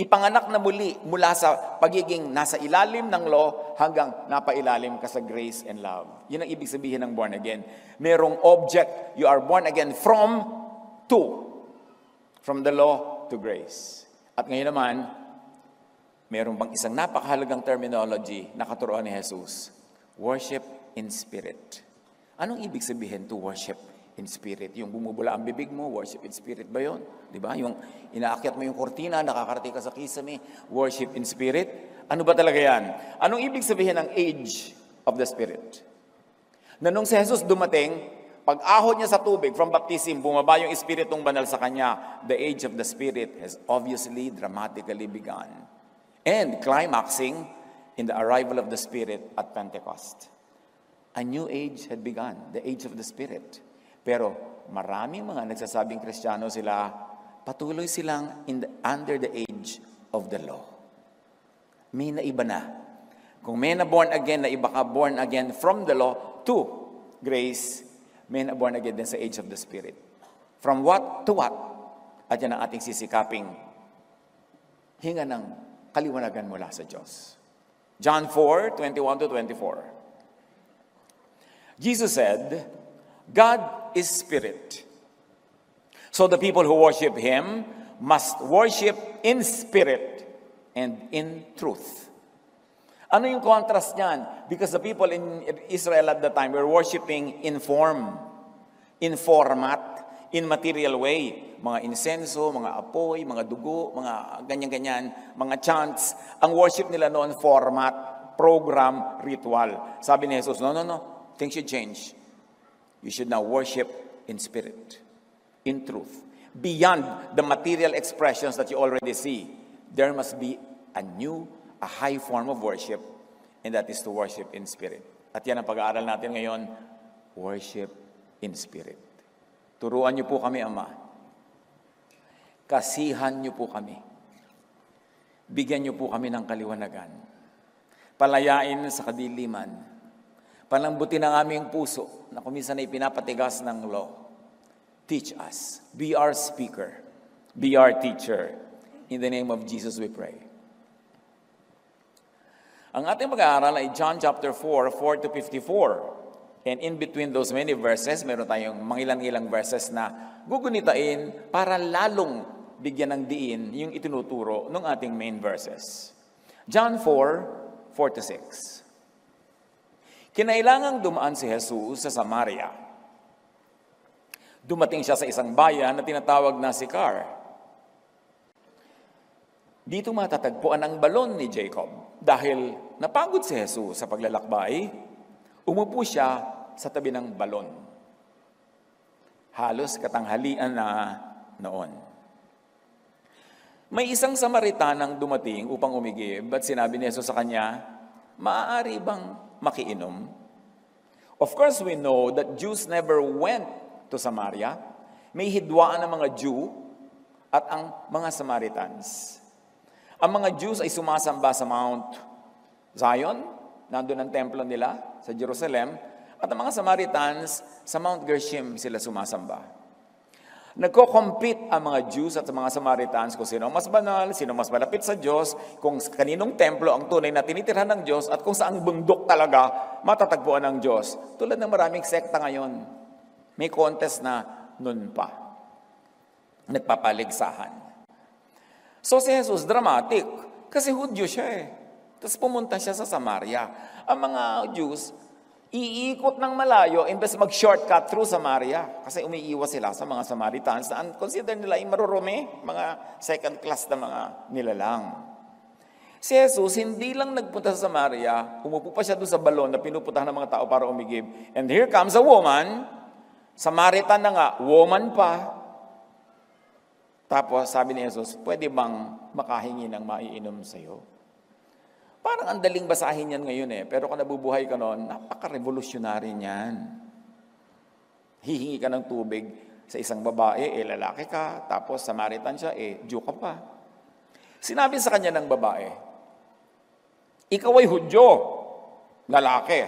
Ipanganak na muli mula sa pagiging nasa ilalim ng law hanggang napailalim ka sa grace and love. Yun ang ibig sabihin ng born again. Merong object, you are born again from the law to grace. At ngayon naman, meron pang isang napakahalagang terminology na katuruan ni Jesus. Worship in spirit. Anong ibig sabihin to worship in spirit? Yung bumubula ang bibig mo, worship in spirit ba yun? Diba? Yung inaakyat mo yung kortina, nakakarating ka sa kisame, worship in spirit. Ano ba talaga yan? Anong ibig sabihin ng age of the spirit? Na nung si Jesus dumating, pag-ahon niya sa tubig from baptism, bumaba yung Espiritong Banal sa kanya, the age of the Spirit has obviously dramatically begun. And climaxing in the arrival of the Spirit at Pentecost. A new age had begun, the age of the Spirit. Pero maraming mga nagsasabing Kristiyano sila, patuloy silang under the age of the law. May naiba na. Kung may na born again, na iba ka born again from the law to grace, may na born again din sa age of the Spirit. From what to what? At yan ang ating sisikaping hinga ng kaliwanagan mula sa Diyos. John 4:21-24. Jesus said, God is spirit. So the people who worship Him must worship in spirit and in truth. Ano yung contrast niyan? Because the people in Israel at the time were worshiping in form, in format, in material way. Mga insenso, mga apoy, mga dugo, mga ganyan-ganyan, mga chants. Ang worship nila noon, format, program, ritual. Sabi ni Jesus, no. Things should change. You should now worship in spirit, in truth. Beyond the material expressions that you already see, there must be a high form of worship, and that is to worship in spirit. At yan ang pag-aaral natin ngayon, worship in spirit. Turuan niyo po kami, Ama. Kasihan niyo po kami. Bigyan niyo po kami ng kaliwanagan. Palayain sa kadiliman. Palambutin ang aming puso na kuminsan ay pinapatigas ng law. Teach us. Be our speaker. Be our teacher. In the name of Jesus we pray. Ang ating pag-aaral ay John chapter 4, 4-54. And in between those many verses, meron tayong mangilang-ilang verses na gugunitain para lalong bigyan ng diin yung itinuturo ng ating main verses. John 4, 4-6. Kinailangang dumaan si Jesus sa Samaria. Dumating siya sa isang bayan na tinatawag na Sychar. Dito matatagpuan ang balon ni Jacob. Dahil napagod si Jesus sa paglalakbay, umupo siya sa tabi ng balon. Halos katanghalian na noon. May isang Samaritanang dumating upang umigib at sinabi ni Jesus sa kanya, maaari bang makiinom? Of course, we know that Jews never went to Samaria. May hidwaan ng mga Jew at ang mga Samaritans. Ang mga Jews ay sumasamba sa Mount Zion, nandun ang templo nila sa Jerusalem, at ang mga Samaritans sa Mount Gerizim sila sumasamba. Nagko-compete ang mga Jews at mga Samaritans kung sino mas banal, sino mas malapit sa Diyos, kung kaninong templo ang tunay na tinitirhan ng Diyos, at kung saang bundok talaga matatagpuan ng Diyos. Tulad ng maraming sekta ngayon, may contest na nun pa. Nagpapaligsahan. So si Jesus, dramatic. Kasi Hudyo siya eh. Tapos pumunta siya sa Samaria. Ang mga Jews, iikot ng malayo, imbes mag-shortcut through Samaria. Kasi umiiwas sila sa mga Samaritans na consider nila ay marurumi, mga second class na mga nilalang. Si Jesus, hindi lang nagpunta sa Samaria, umupo pa siya doon sa balon na pinupuntahan ng mga tao para umigib. And here comes a woman, Samaritan na nga, woman pa. Tapos sabi ni Jesus, pwede bang makahingi ng maiinom sa'yo? Parang ang daling basahin yan ngayon eh. Pero kung nabubuhay ka noon, napaka-revolutionary niyan. Hihingi ka ng tubig sa isang babae, lalaki ka. Tapos Samaritan siya, Jew ka pa. Sinabi sa kanya ng babae, ikaw ay Hudyo, lalaki.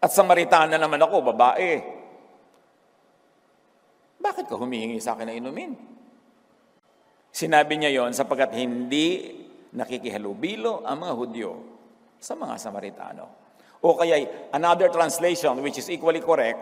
At Samaritana naman ako, babae. Bakit ka humihingi sa akin na inumin? Sinabi niya yon sapagkat hindi nakikihalubilo ang mga Hudyo sa mga Samaritano. O kaya, another translation which is equally correct,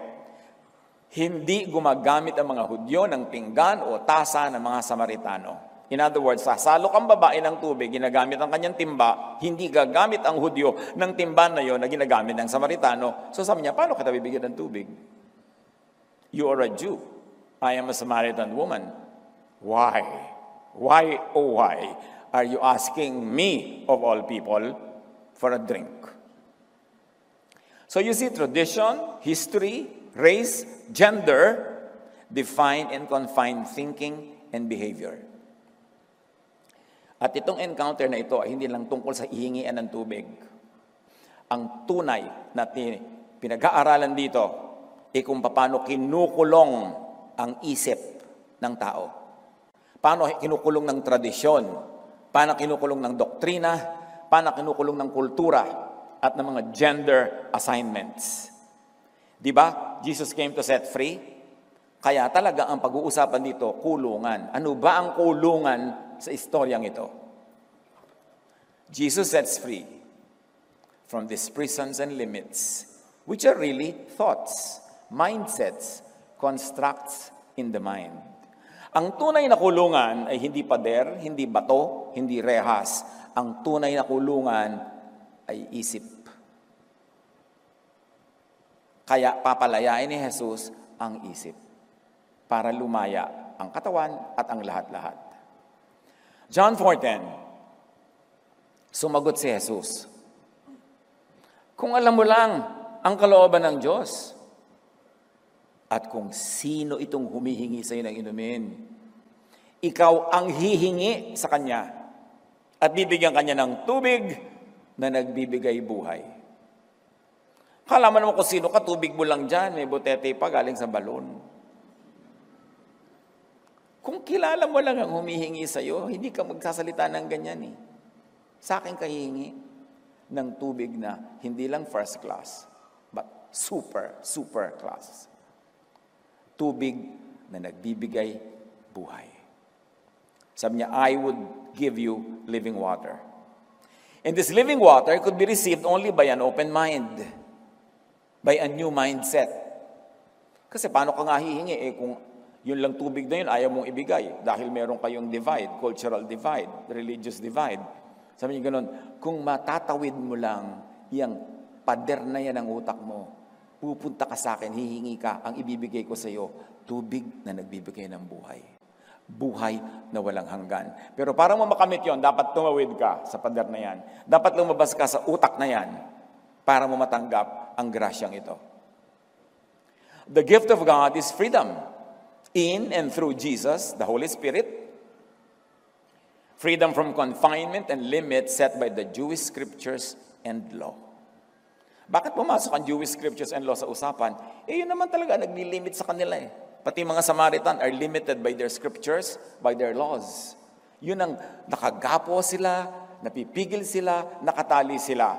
hindi gumagamit ang mga Hudyo ng pinggan o tasa ng mga Samaritano. In other words, sasalo kang babae ng tubig, ginagamit ang kanyang timba, hindi gagamit ang Hudyo ng timba na yon na ginagamit ng Samaritano. So sabi niya, paano kita bibigyan ng tubig? You are a Jew. I am a Samaritan woman. Why? Why, oh why, are you asking me, of all people, for a drink? So you see, tradition, history, race, gender, define and confine thinking and behavior. At itong encounter na ito ay hindi lang tungkol sa ihingian ng tubig. Ang tunay na pinag-aaralan dito ay kung paano kinukulong ang isip ng tao. Paano kinukulong ng tradisyon, paano kinukulong ng doktrina, paano kinukulong ng kultura at ng mga gender assignments. Di ba? Jesus came to set free. Kaya talaga ang pag-uusapan dito, kulungan. Ano ba ang kulungan sa istoryang ito? Jesus sets free from these prisons and limits, which are really thoughts, mindsets, constructs in the mind. Ang tunay na kulungan ay hindi pader, hindi bato, hindi rehas. Ang tunay na kulungan ay isip. Kaya papalayain ni Jesus ang isip para lumaya ang katawan at ang lahat-lahat. John 4:10, sumagot si Jesus, kung alam mo lang ang kalooban ng Diyos, at kung sino itong humihingi sa iyo ng inumin, ikaw ang hihingi sa kanya at bibigyan kanya ng tubig na nagbibigay buhay. Kalaman mo kung sino ka, tubig mo lang dyan, may botete pa galing sa balon. Kung kilala mo lang ang humihingi sa iyo, hindi ka magsasalita ng ganyan eh. Sa akin ka hihingi ng tubig na hindi lang first class, but super class. Tubig na nagbibigay buhay. Sabi niya, I would give you living water. And this living water could be received only by an open mind, by a new mindset. Kasi paano ka nga hihingi kung yun lang tubig na yun, ayaw mong ibigay dahil meron kayong divide, cultural divide, religious divide. Sabi niya ganun, kung matatawid mo lang yung pader na yan ang utak mo, pupunta ka sa akin, hihingi ka, ang ibibigay ko sa iyo, tubig na nagbibigay ng buhay. Buhay na walang hanggan. Pero para mo makamit yon, dapat tumawid ka sa pader na yan. Dapat lumabas ka sa utak na yan para mo matanggap ang grasyang ito. The gift of God is freedom in and through Jesus, the Holy Spirit. Freedom from confinement and limits set by the Jewish scriptures and law. Bakit pumasok ang Jewish scriptures and law sa usapan? Yun naman talaga, nagli-limit sa kanila eh. Pati mga Samaritan are limited by their scriptures, by their laws. Yun ang nakagapo sila, napipigil sila, nakatali sila.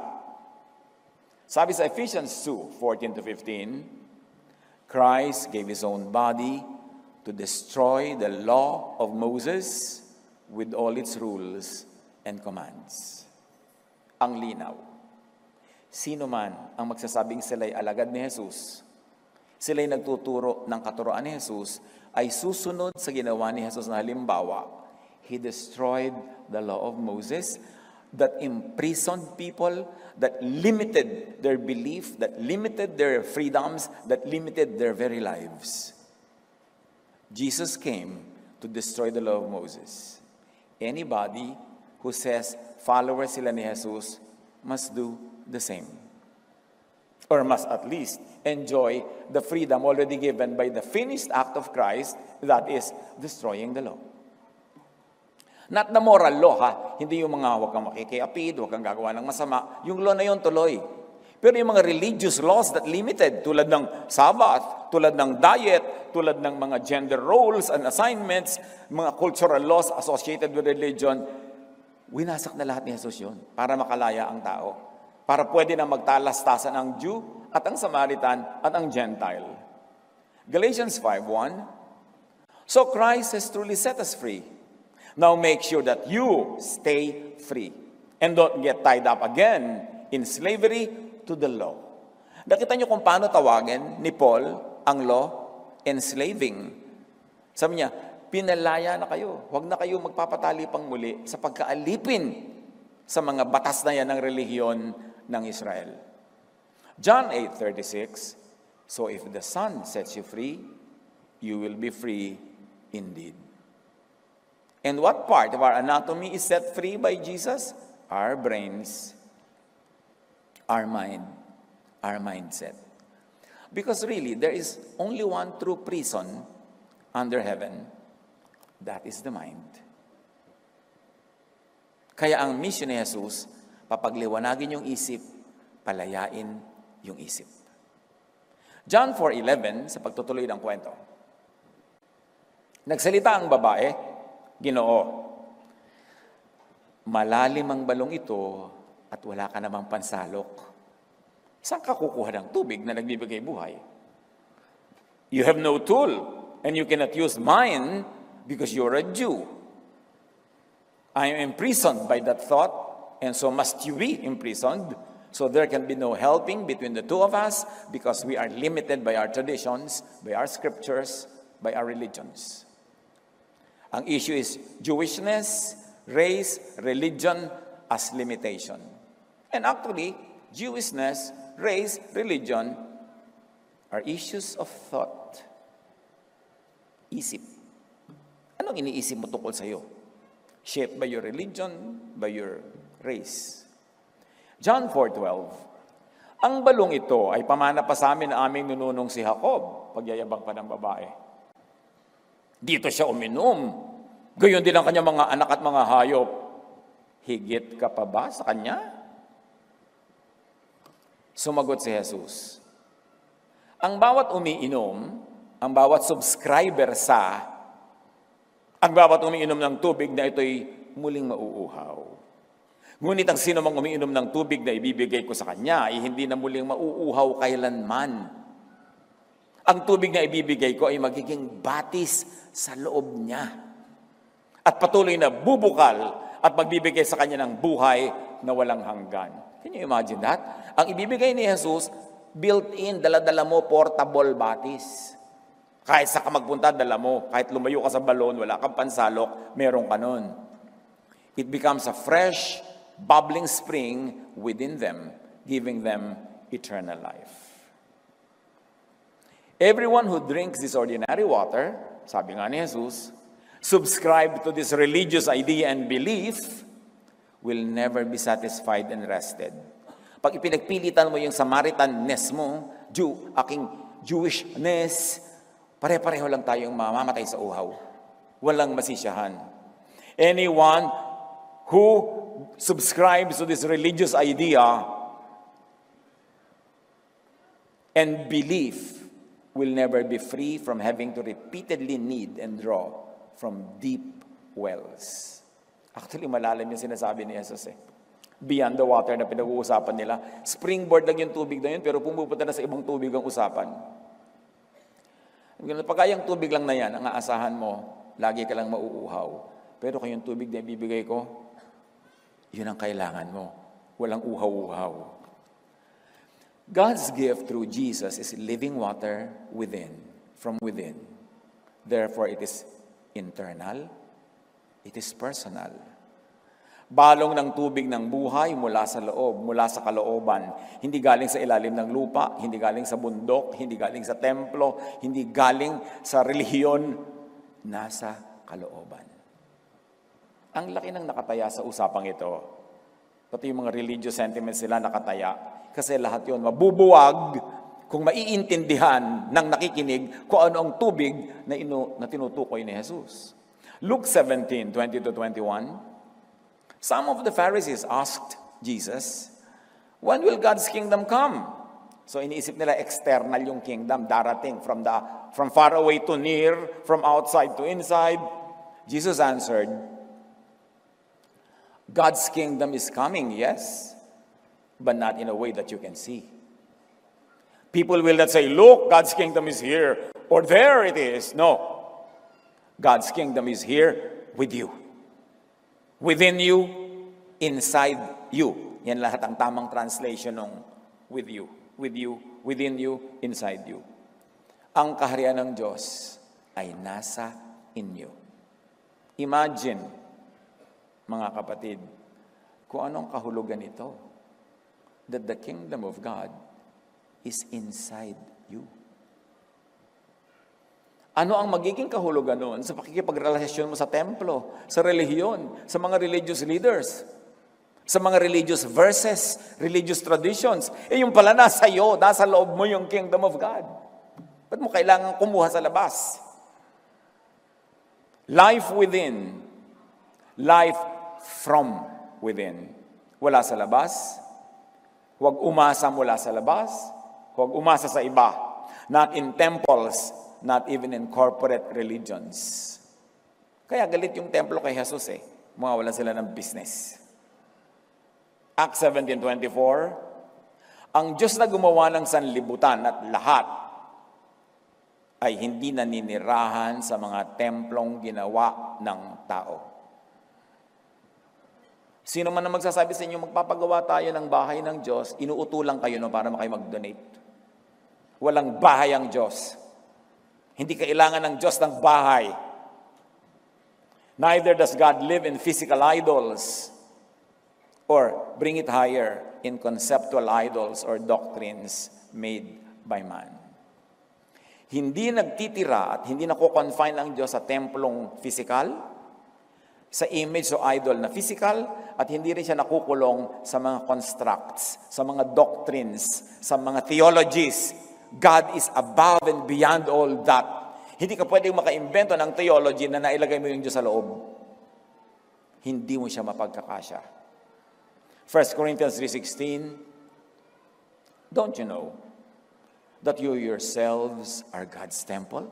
Sabi sa Ephesians 2:14-15, Christ gave His own body to destroy the law of Moses with all its rules and commands. Ang linaw. Sino man ang magsasabing sila'y alagad ni Jesus, sila'y nagtuturo ng katuroan ni Jesus, ay susunod sa ginawa ni Jesus na halimbawa. He destroyed the law of Moses that imprisoned people, that limited their belief, that limited their freedoms, that limited their very lives. Jesus came to destroy the law of Moses. Anybody who says followers sila ni Jesus must do the same. Or must at least enjoy the freedom already given by the finished act of Christ, that is, destroying the law. Not the moral law, ha? Hindi yung mga huwag kang makikiapid, huwag kang gagawa ng masama. Yung law na yun tuloy. Pero yung mga religious laws that limited, tulad ng Sabbath, tulad ng diet, tulad ng mga gender roles and assignments, mga cultural laws associated with religion, winasak na lahat ni Jesus yun para makalaya ang tao. Para pwede na magtalastasan ang Jew at ang Samaritan at ang Gentile. Galatians 5:1, so Christ has truly set us free. Now make sure that you stay free and don't get tied up again in slavery to the law. Nakita niyo kung paano tawagin ni Paul ang law? Enslaving. Sabi niya, pinalaya na kayo. Huwag na kayo magpapatali pang muli sa pagkaalipin sa mga batas na yan ng relihiyon ng Israel. John 8:36, so if the Son sets you free, you will be free indeed. And what part of our anatomy is set free by Jesus? Our brains, our mind, our mindset. Because really, there is only one true prison under heaven. That is the mind. Kaya ang mission ni Jesus, papagliwanagin yung isip, palayain yung isip. John 4:11, sa pagtutuloy ng kwento. Nagsalita ang babae, Ginoo, malalim ang balong ito at wala ka namang pansalok. Saan ka kukuha ng tubig na nagbibigay buhay? You have no tool and you cannot use mine because you're a Jew. I am imprisoned by that thought, and so must you be imprisoned. So there can be no helping between the two of us because we are limited by our traditions, by our scriptures, by our religions. Ang issue is Jewishness, race, religion as limitation. And actually, Jewishness, race, religion are issues of thought. Isip. Anong iniisip mo tungkol sa'yo? Shaped by your religion, by your race. John 4:12, ang balong ito ay pamana pa sa amin na aming nununong si Jacob, pagyayabang pa ng babae. Dito siya uminom. Gayon din ang kanyang mga anak at mga hayop. Higit ka pa ba sa kanya? Sumagot si Jesus, ang bawat umiinom, ang bawat subscriber ang bawat umiinom ng tubig na ito'y muling mauuhaw. Ngunit ang sino mang umiinom ng tubig na ibibigay ko sa kanya ay hindi na muling mauuhaw kailanman. Ang tubig na ibibigay ko ay magiging batis sa loob niya. At patuloy na bubukal at magbibigay sa kanya ng buhay na walang hanggan. Can you imagine that? Ang ibibigay ni Jesus, built-in, dala-dala mo, portable batis. Kahit sa ka magpunta, dala mo. Kahit lumayo ka sa balon, wala kang pansalok, meron ka nun. It becomes a fresh, bubbling spring within them, giving them eternal life. Everyone who drinks this ordinary water, sabi nga ni Jesus, subscribe to this religious idea and belief, will never be satisfied and rested. Pag ipinagpilitan mo yung Samaritanness mo, aking Jewishness, pare-pareho lang tayong mamamatay sa uhaw. Walang masisiyahan. Anyone who subscribes to this religious idea and belief will never be free from having to repeatedly need and draw from deep wells. Actually, malalim yung sinasabi ni Jesus Beyond the water na pinag-uusapan nila. Springboard lang yung tubig na yun, pero pumupunta na sa ibang tubig ang usapan. Pagka yung tubig lang na yan, ang aasahan mo, lagi ka lang mauuhaw. Pero kung yung tubig na ibibigay ko, yun ang kailangan mo. Walang uhaw-uhaw. God's gift through Jesus is living water within, from within. Therefore, it is internal, it is personal. Balong ng tubig ng buhay mula sa loob, mula sa kalooban. Hindi galing sa ilalim ng lupa, hindi galing sa bundok, hindi galing sa templo, hindi galing sa relihiyon, nasa kalooban. Ang laki ng nakataya sa usapang ito. Pati yung mga religious sentiments nila nakataya. Kasi lahat yun mabubuwag kung maiintindihan ng nakikinig kung ano ang tubig na tinutukoy ni Jesus. Luke 17:20-21, some of the Pharisees asked Jesus, when will God's kingdom come? So iniisip nila external yung kingdom, darating from far away to near, from outside to inside. Jesus answered, God's kingdom is coming, yes, but not in a way that you can see. People will not say, look, God's kingdom is here, or there it is. No. God's kingdom is here with you. Within you, inside you. Yan lahat ang tamang translation ng with you, within you, inside you. Ang kaharian ng Diyos ay nasa inyo. Imagine, mga kapatid, kung anong kahulugan ito. That the kingdom of God is inside you. Ano ang magiging kahulugan noon sa pakikipagrelasyon mo sa templo, sa relihiyon, sa mga religious leaders, sa mga religious verses, religious traditions? Yung pala nasa iyo, nasa loob mo yung kingdom of God. Ba't mo kailangan kumuha sa labas? Life within, life from within. Wala sa labas. Huwag umasa mula sa labas. Huwag umasa sa iba. Not in temples, not even in corporate religions. Kaya galit yung templo kay Jesus eh. Mawawalan sila ng business. Acts 17:24, ang Diyos na gumawa ng sanlibutan at lahat ay hindi naninirahan sa mga templong ginawa ng tao. Sino man na magsasabi sa inyo, magpapagawa tayo ng bahay ng Diyos, inuutulang kayo para kayo mag-donate. Walang bahay ang Diyos. Hindi kailangan ng Diyos ng bahay. Neither does God live in physical idols or bring it higher in conceptual idols or doctrines made by man. Hindi nagtitira at hindi nako-confine ang Diyos sa templong physical, sa image o idol na physical, at hindi rin siya nakukulong sa mga constructs, sa mga doctrines, sa mga theologies. God is above and beyond all that. Hindi ka pwedeng makaimbento ng theology na nailagay mo yung Diyos sa loob. Hindi mo siya mapagkakasya. 1 Corinthians 3:16, don't you know that you yourselves are God's temple?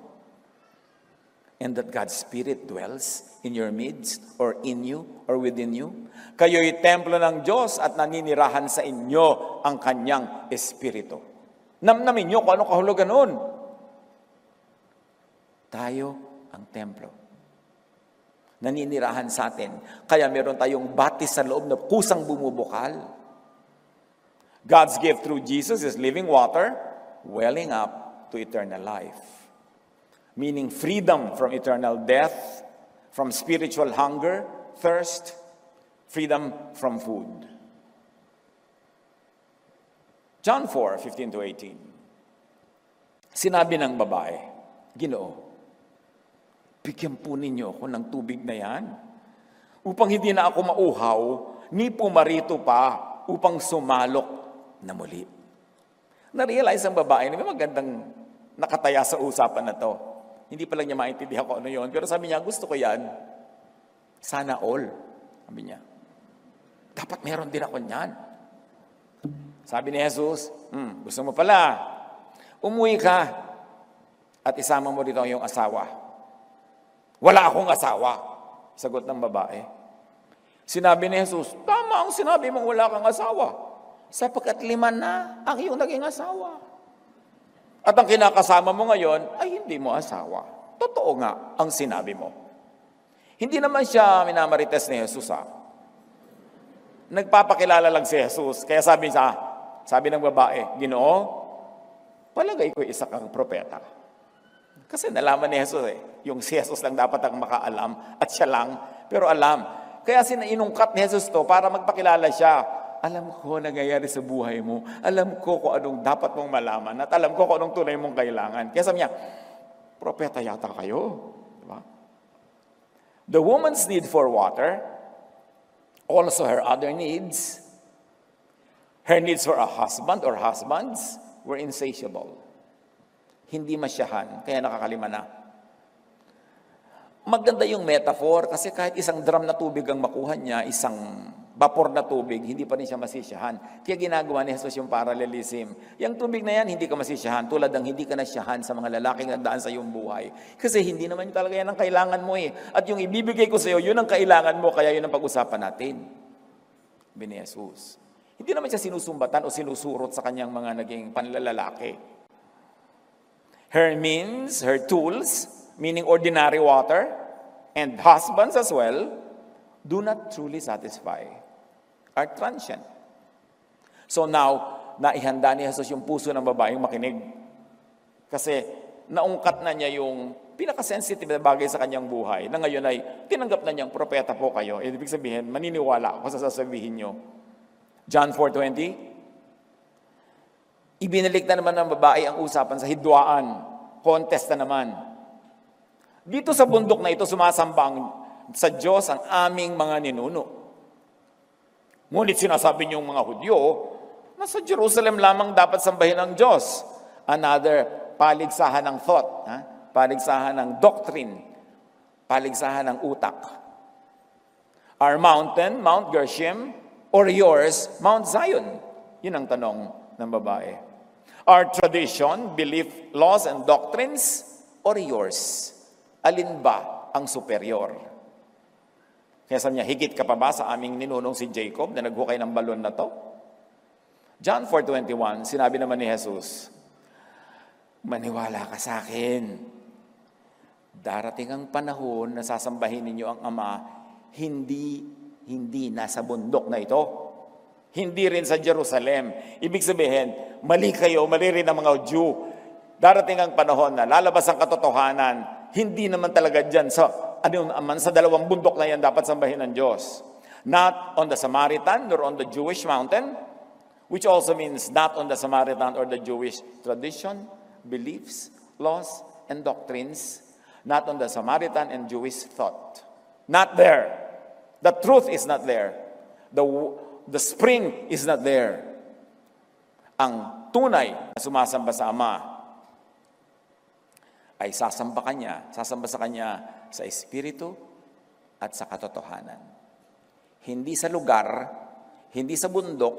And that God's Spirit dwells in your midst, or in you, or within you? Kayo'y templo ng Diyos at naninirahan sa inyo ang Kanyang Espiritu. Namnamin nyo kung anong kahulugan noon. Tayo ang templo. Naninirahan sa atin. Kaya meron tayong batis sa loob na kusang bumubukal. God's gift through Jesus is living water, welling up to eternal life. Meaning freedom from eternal death, from spiritual hunger, thirst, freedom from food. John 4:15-18. Sinabi ng babae, Ginoo, bigyan po ninyo ako ng tubig na yan, upang hindi na ako mauhaw, ni pumarito pa, upang sumalok na muli. Na-realize ang babae na may magandang nakataya sa usapan na to. Hindi pa lang niya maintindihan ko ano yun. Pero sabi niya, gusto ko yan. Sana all. Sabi niya. Dapat meron din ako niyan. Sabi ni Jesus, gusto mo pala. Umuwi ka at isama mo dito ang iyong asawa. Wala akong asawa. Sagot ng babae. Sinabi ni Jesus, tama ang sinabi mong wala kang asawa. Sapagkat 5 na ang iyong naging asawa. At ang kinakasama mo ngayon ay hindi mo asawa. Totoo nga ang sinabi mo. Hindi naman siya minamarites ni Jesus. Nagpapakilala lang si Jesus. Kaya sabi ng babae, Ginoo, palagay ko isa kang propeta. Kasi nalaman ni Jesus yung si Jesus lang dapat ang makaalam at siya lang, pero alam. Kaya inungkat ni Jesus to para magpakilala siya. Alam ko nangyayari sa buhay mo. Alam ko kung anong dapat mong malaman. At alam ko kung anong tunay mong kailangan. Kaya sabi niya, propeta yata kayo. Diba? The woman's need for water, also her other needs, her needs for a husband or husbands, were insatiable. Hindi masyahan, kaya nakakalima na. Maganda yung metaphor kasi kahit isang drum na tubig ang makuha niya, isang vapor na tubig, hindi pa rin siya masisyahan. Kaya ginagawa ni Jesus yung parallelism. Yung tubig na yan, hindi ka masisyahan. Tulad ng hindi ka nasyahan sa mga lalaking nagdaan sa iyong buhay. Kasi hindi naman talaga yan ang kailangan mo eh. At yung ibibigay ko sa iyo, yun ang kailangan mo, kaya yun ang pag-usapan natin. Bini Jesus. Hindi naman siya sinusumbatan o sinusurot sa kanyang mga naging panlalalaki. Her means, her tools, meaning ordinary water, and husbands as well, do not truly satisfy, are transient. So now, naihanda ni Jesus yung puso ng babaeng makinig. Kasi naungkat na niya yung pinaka-sensitive na bagay sa kanyang buhay na ngayon ay tinanggap na niyang propeta po kayo. Ibig sabihin, maniniwala ako sa sasabihin niyo. John 4:20, ibinalik na naman ng babae ang usapan sa hidwaan. Contest na naman. Dito sa bundok na ito, sumasamba sa Diyos ang aming mga ninuno. Ngunit sinasabi niyong mga Hudyo, nasa Jerusalem lamang dapat sambahin ng Diyos. Another paligsahan ng thought, paligsahan ng doctrine, paligsahan ng utak. Our mountain, Mount Gerizim, or yours, Mount Zion? Yun ang tanong ng babae. Our tradition, belief, laws, and doctrines, or yours? Alin ba ang superior? Kaya sabi niya, higit ka pa ba sa aming ninunong si Jacob na naghukay ng balon na to? John 4:21, sinabi naman ni Jesus, maniwala ka sa akin. Darating ang panahon na sasambahin ninyo ang Ama, hindi nasa bundok na ito. Hindi rin sa Jerusalem. Ibig sabihin, mali kayo, mali rin ang mga Jew. Darating ang panahon na lalabas ang katotohanan, hindi naman talaga dyan sa dalawang bundok na yan dapat sambahin ng Diyos. Not on the Samaritan nor on the Jewish mountain, which also means not on the Samaritan or the Jewish tradition, beliefs, laws, and doctrines, not on the Samaritan and Jewish thought. Not there. The truth is not there. The spring is not there. Ang tunay na sumasamba sa Ama ay sasamba sa Kanya sa Espiritu at sa katotohanan. Hindi sa lugar, hindi sa bundok,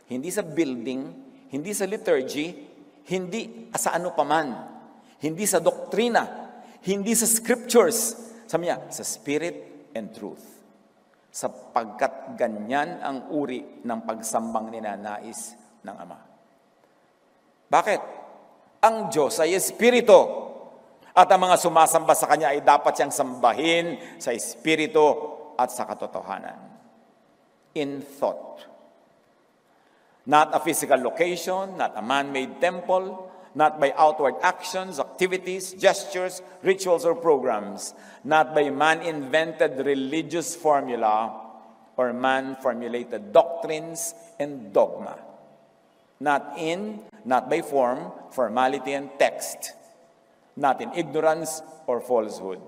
hindi sa building, hindi sa liturgy, hindi sa ano paman, hindi sa doktrina, hindi sa scriptures. Sabi niya, sa spirit and truth. Sapagkat ganyan ang uri ng pagsambang ninanais ng Ama. Bakit? Ang Diyos ay Espiritu. At ang mga sumasamba sa Kanya ay dapat siyang sambahin sa Espiritu at sa katotohanan. In thought. Not a physical location, not a man-made temple, not by outward actions, activities, gestures, rituals, or programs, not by man-invented religious formula or man-formulated doctrines and dogma. Not by form, formality, and text. Not in ignorance or falsehood.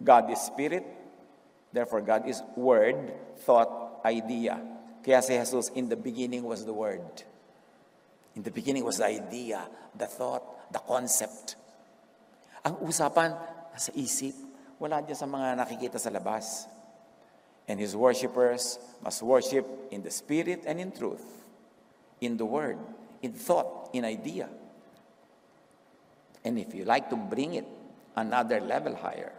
God is Spirit, therefore God is Word, thought, idea. Kaya si Jesus, in the beginning was the Word. In the beginning was the idea, the thought, the concept. Ang usapan, nasa isip, wala dyan sa mga nakikita sa labas. And His worshipers must worship in the Spirit and in truth, in the Word, in thought, in idea. And if you like to bring it another level higher,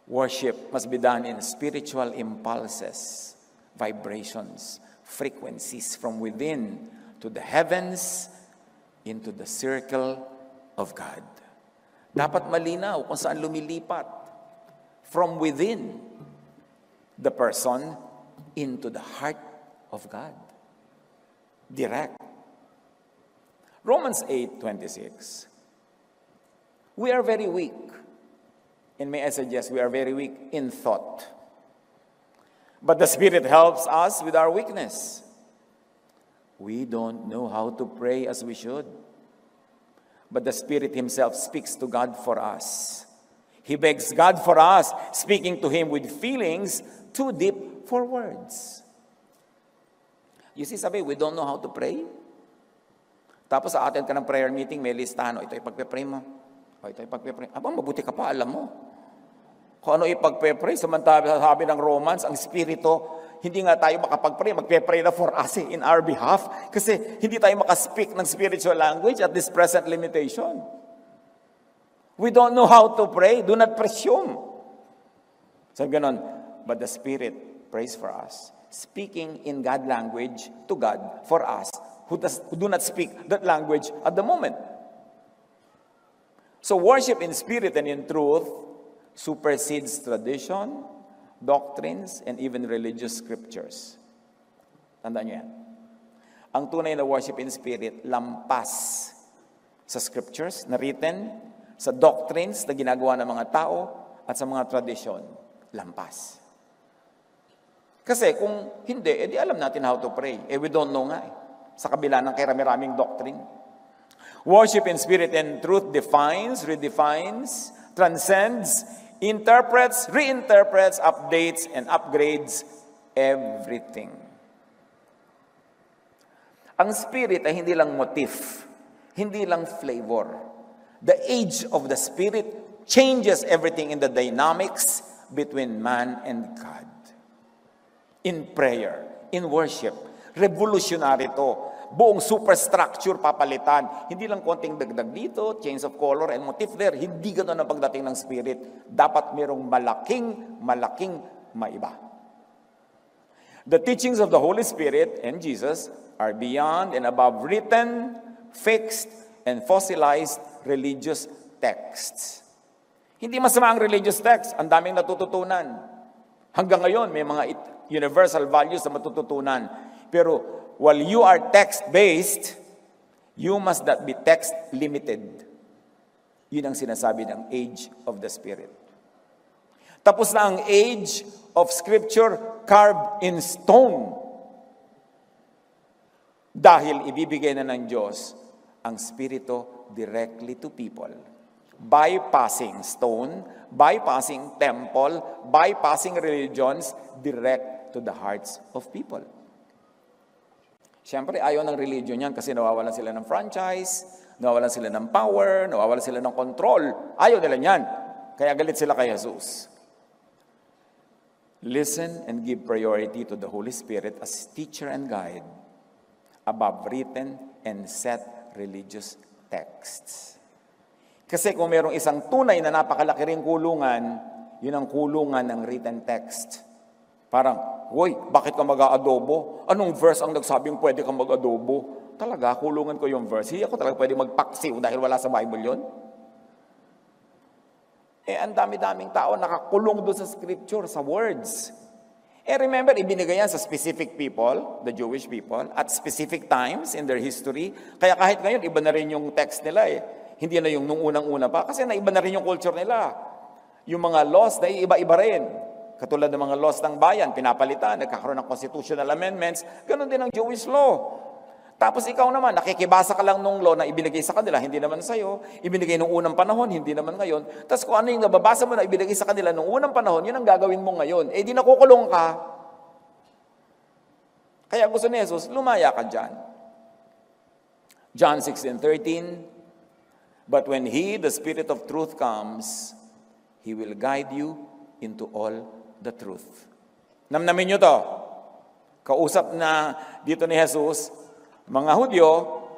worship must be done in spiritual impulses, vibrations, frequencies from within to the heavens into the circle of God. Dapat malinaw kung saan lumilipat. From within the person into the heart of God. Direct. Romans 8:26. We are very weak. And may I suggest we are very weak in thought. But the Spirit helps us with our weakness. We don't know how to pray as we should. But the Spirit Himself speaks to God for us. He begs God for us, speaking to Him with feelings too deep for words. You see, sabi, we don't know how to pray. Tapos sa attend ka ng prayer meeting, may listahan, ito ipagpe-pray mo. Ito ipagpe-pray. Abang mabuti ka pa, alam mo. Kung ano ipagpe-pray, samantala sabi ng Romans, ang Espiritu, hindi nga tayo makapag-pray, magpe-pray na for us in our behalf. Kasi hindi tayo makaspeak ng spiritual language at this present limitation. We don't know how to pray. Do not presume. Sabi ganon, but the Spirit prays for us, speaking in God language to God for us, who do not speak that language at the moment. So worship in spirit and in truth supersedes tradition, doctrines, and even religious scriptures. Tandaan niyo yan. Ang tunay na worship in spirit, lampas sa scriptures na written, sa doctrines na ginagawa ng mga tao, at sa mga tradisyon, lampas. Kasi kung hindi, edi alam natin how to pray. We don't know nga sa kabila ng karami-raming doctrine. Worship in spirit and truth defines, redefines, transcends, interprets, reinterprets, updates, and upgrades everything. Ang spirit ay hindi lang motif, hindi lang flavor. The age of the spirit changes everything in the dynamics between man and God. In prayer, in worship, revolutionary to. Buong superstructure papalitan. Hindi lang konting dagdag dito, change of color and motif there. Hindi ganoon ang pagdating ng spirit. Dapat merong malaking maiba. The teachings of the Holy Spirit and Jesus are beyond and above written, fixed, and fossilized religious texts. Hindi masama ang religious text. Ang daming natututunan. Hanggang ngayon, may mga universal values na matututunan. Pero while you are text-based, you must not be text-limited. Yun ang sinasabi ng age of the Spirit. Tapos na ang age of Scripture carved in stone. Dahil ibibigay na ng Diyos ang Spirito directly to people. Bypassing stone, bypassing temple, bypassing religions, direct to the hearts of people. Siyempre, ayaw ng religion yan kasi nawawalan sila ng franchise, nawawalan sila ng power, nawawalan sila ng control. Ayaw nila yan. Kaya galit sila kay Jesus. Listen and give priority to the Holy Spirit as teacher and guide above written and set religious texts. Kasi kung mayroong isang tunay na napakalaki ring kulungan, yun ang kulungan ng written text. Parang, "Hoy, bakit ka mag-aadobo? Anong verse ang nagsabing pwede kang mag-adobo?" Talaga, kulungan ko yung verse. Hindi ako talaga pwede magpaksiw dahil wala sa Bible yun. Ang dami-daming tao nakakulong doon sa scripture, sa words. Remember, ibinigay yan sa specific people, the Jewish people, at specific times in their history. Kaya kahit ngayon, iba na rin yung text nila Hindi na yung nung unang-una pa, kasi naiba na rin yung culture nila. Yung mga laws, na iba-iba rin. Katulad ng mga laws ng bayan, pinapalitan, nagkakaroon ng constitutional amendments, ganun din ang Jewish law. Tapos ikaw naman, nakikibasa ka lang nung law na ibinigay sa kanila, hindi naman sa'yo. Ibinigay nung unang panahon, hindi naman ngayon. Tapos kung ano yung nababasa mo na ibinigay sa kanila nung unang panahon, yun ang gagawin mo ngayon. Di nakukulong ka. Kaya gusto ni Jesus, lumaya ka dyan. John 16:13, "But when He, the Spirit of truth, comes, He will guide you into all the truth." Namnamin nyo to. Kausap na dito ni Jesus, mga Hudyo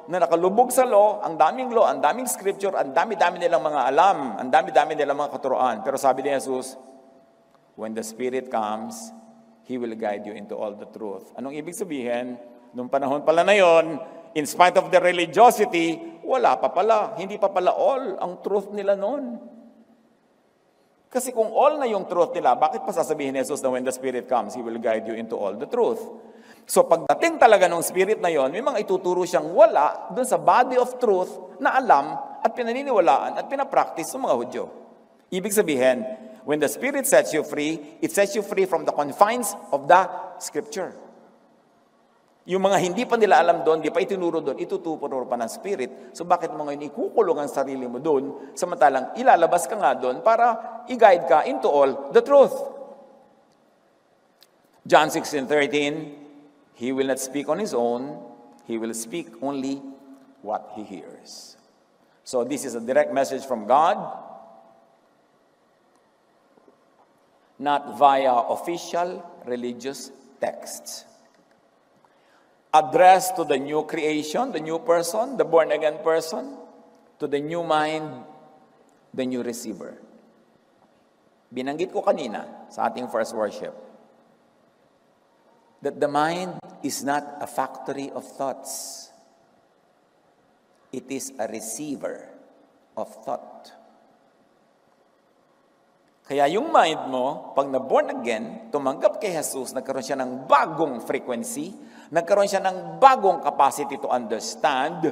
na nakalubog sa law, ang daming scripture, ang dami-dami nilang mga alam, ang dami-dami nilang mga katuroan. Pero sabi ni Jesus, when the Spirit comes, He will guide you into all the truth. Anong ibig sabihin? Nung panahon pala na yon, in spite of the religiosity, wala pa pala, hindi pa pala all ang truth nila noon. Kasi kung all na yung truth nila, bakit pa sasabihin ni Jesus na when the Spirit comes, He will guide you into all the truth? So pagdating talaga ng Spirit na yon, may mga ituturo siyang wala dun sa body of truth na alam at pinaniniwalaan at pinapractice ng mga Hudyo. Ibig sabihin, when the Spirit sets you free, it sets you free from the confines of the Scripture. Yung mga hindi pa nila alam doon, di pa itinuro doon, ituturo pa ng Spirit. So bakit mo ngayon ikukulong ang sarili mo doon, samantalang ilalabas ka nga doon para i-guide ka into all the truth. John 16:13, He will not speak on His own, He will speak only what He hears. So this is a direct message from God, not via official religious texts. Addressed to the new creation, the new person, the born-again person, to the new mind, the new receiver. Binanggit ko kanina sa ating first worship that the mind is not a factory of thoughts. It is a receiver of thought. Kaya yung mind mo, pag na-born again, tumanggap kay Jesus, nagkaroon siya ng bagong frequency, nagkaroon siya ng bagong capacity to understand,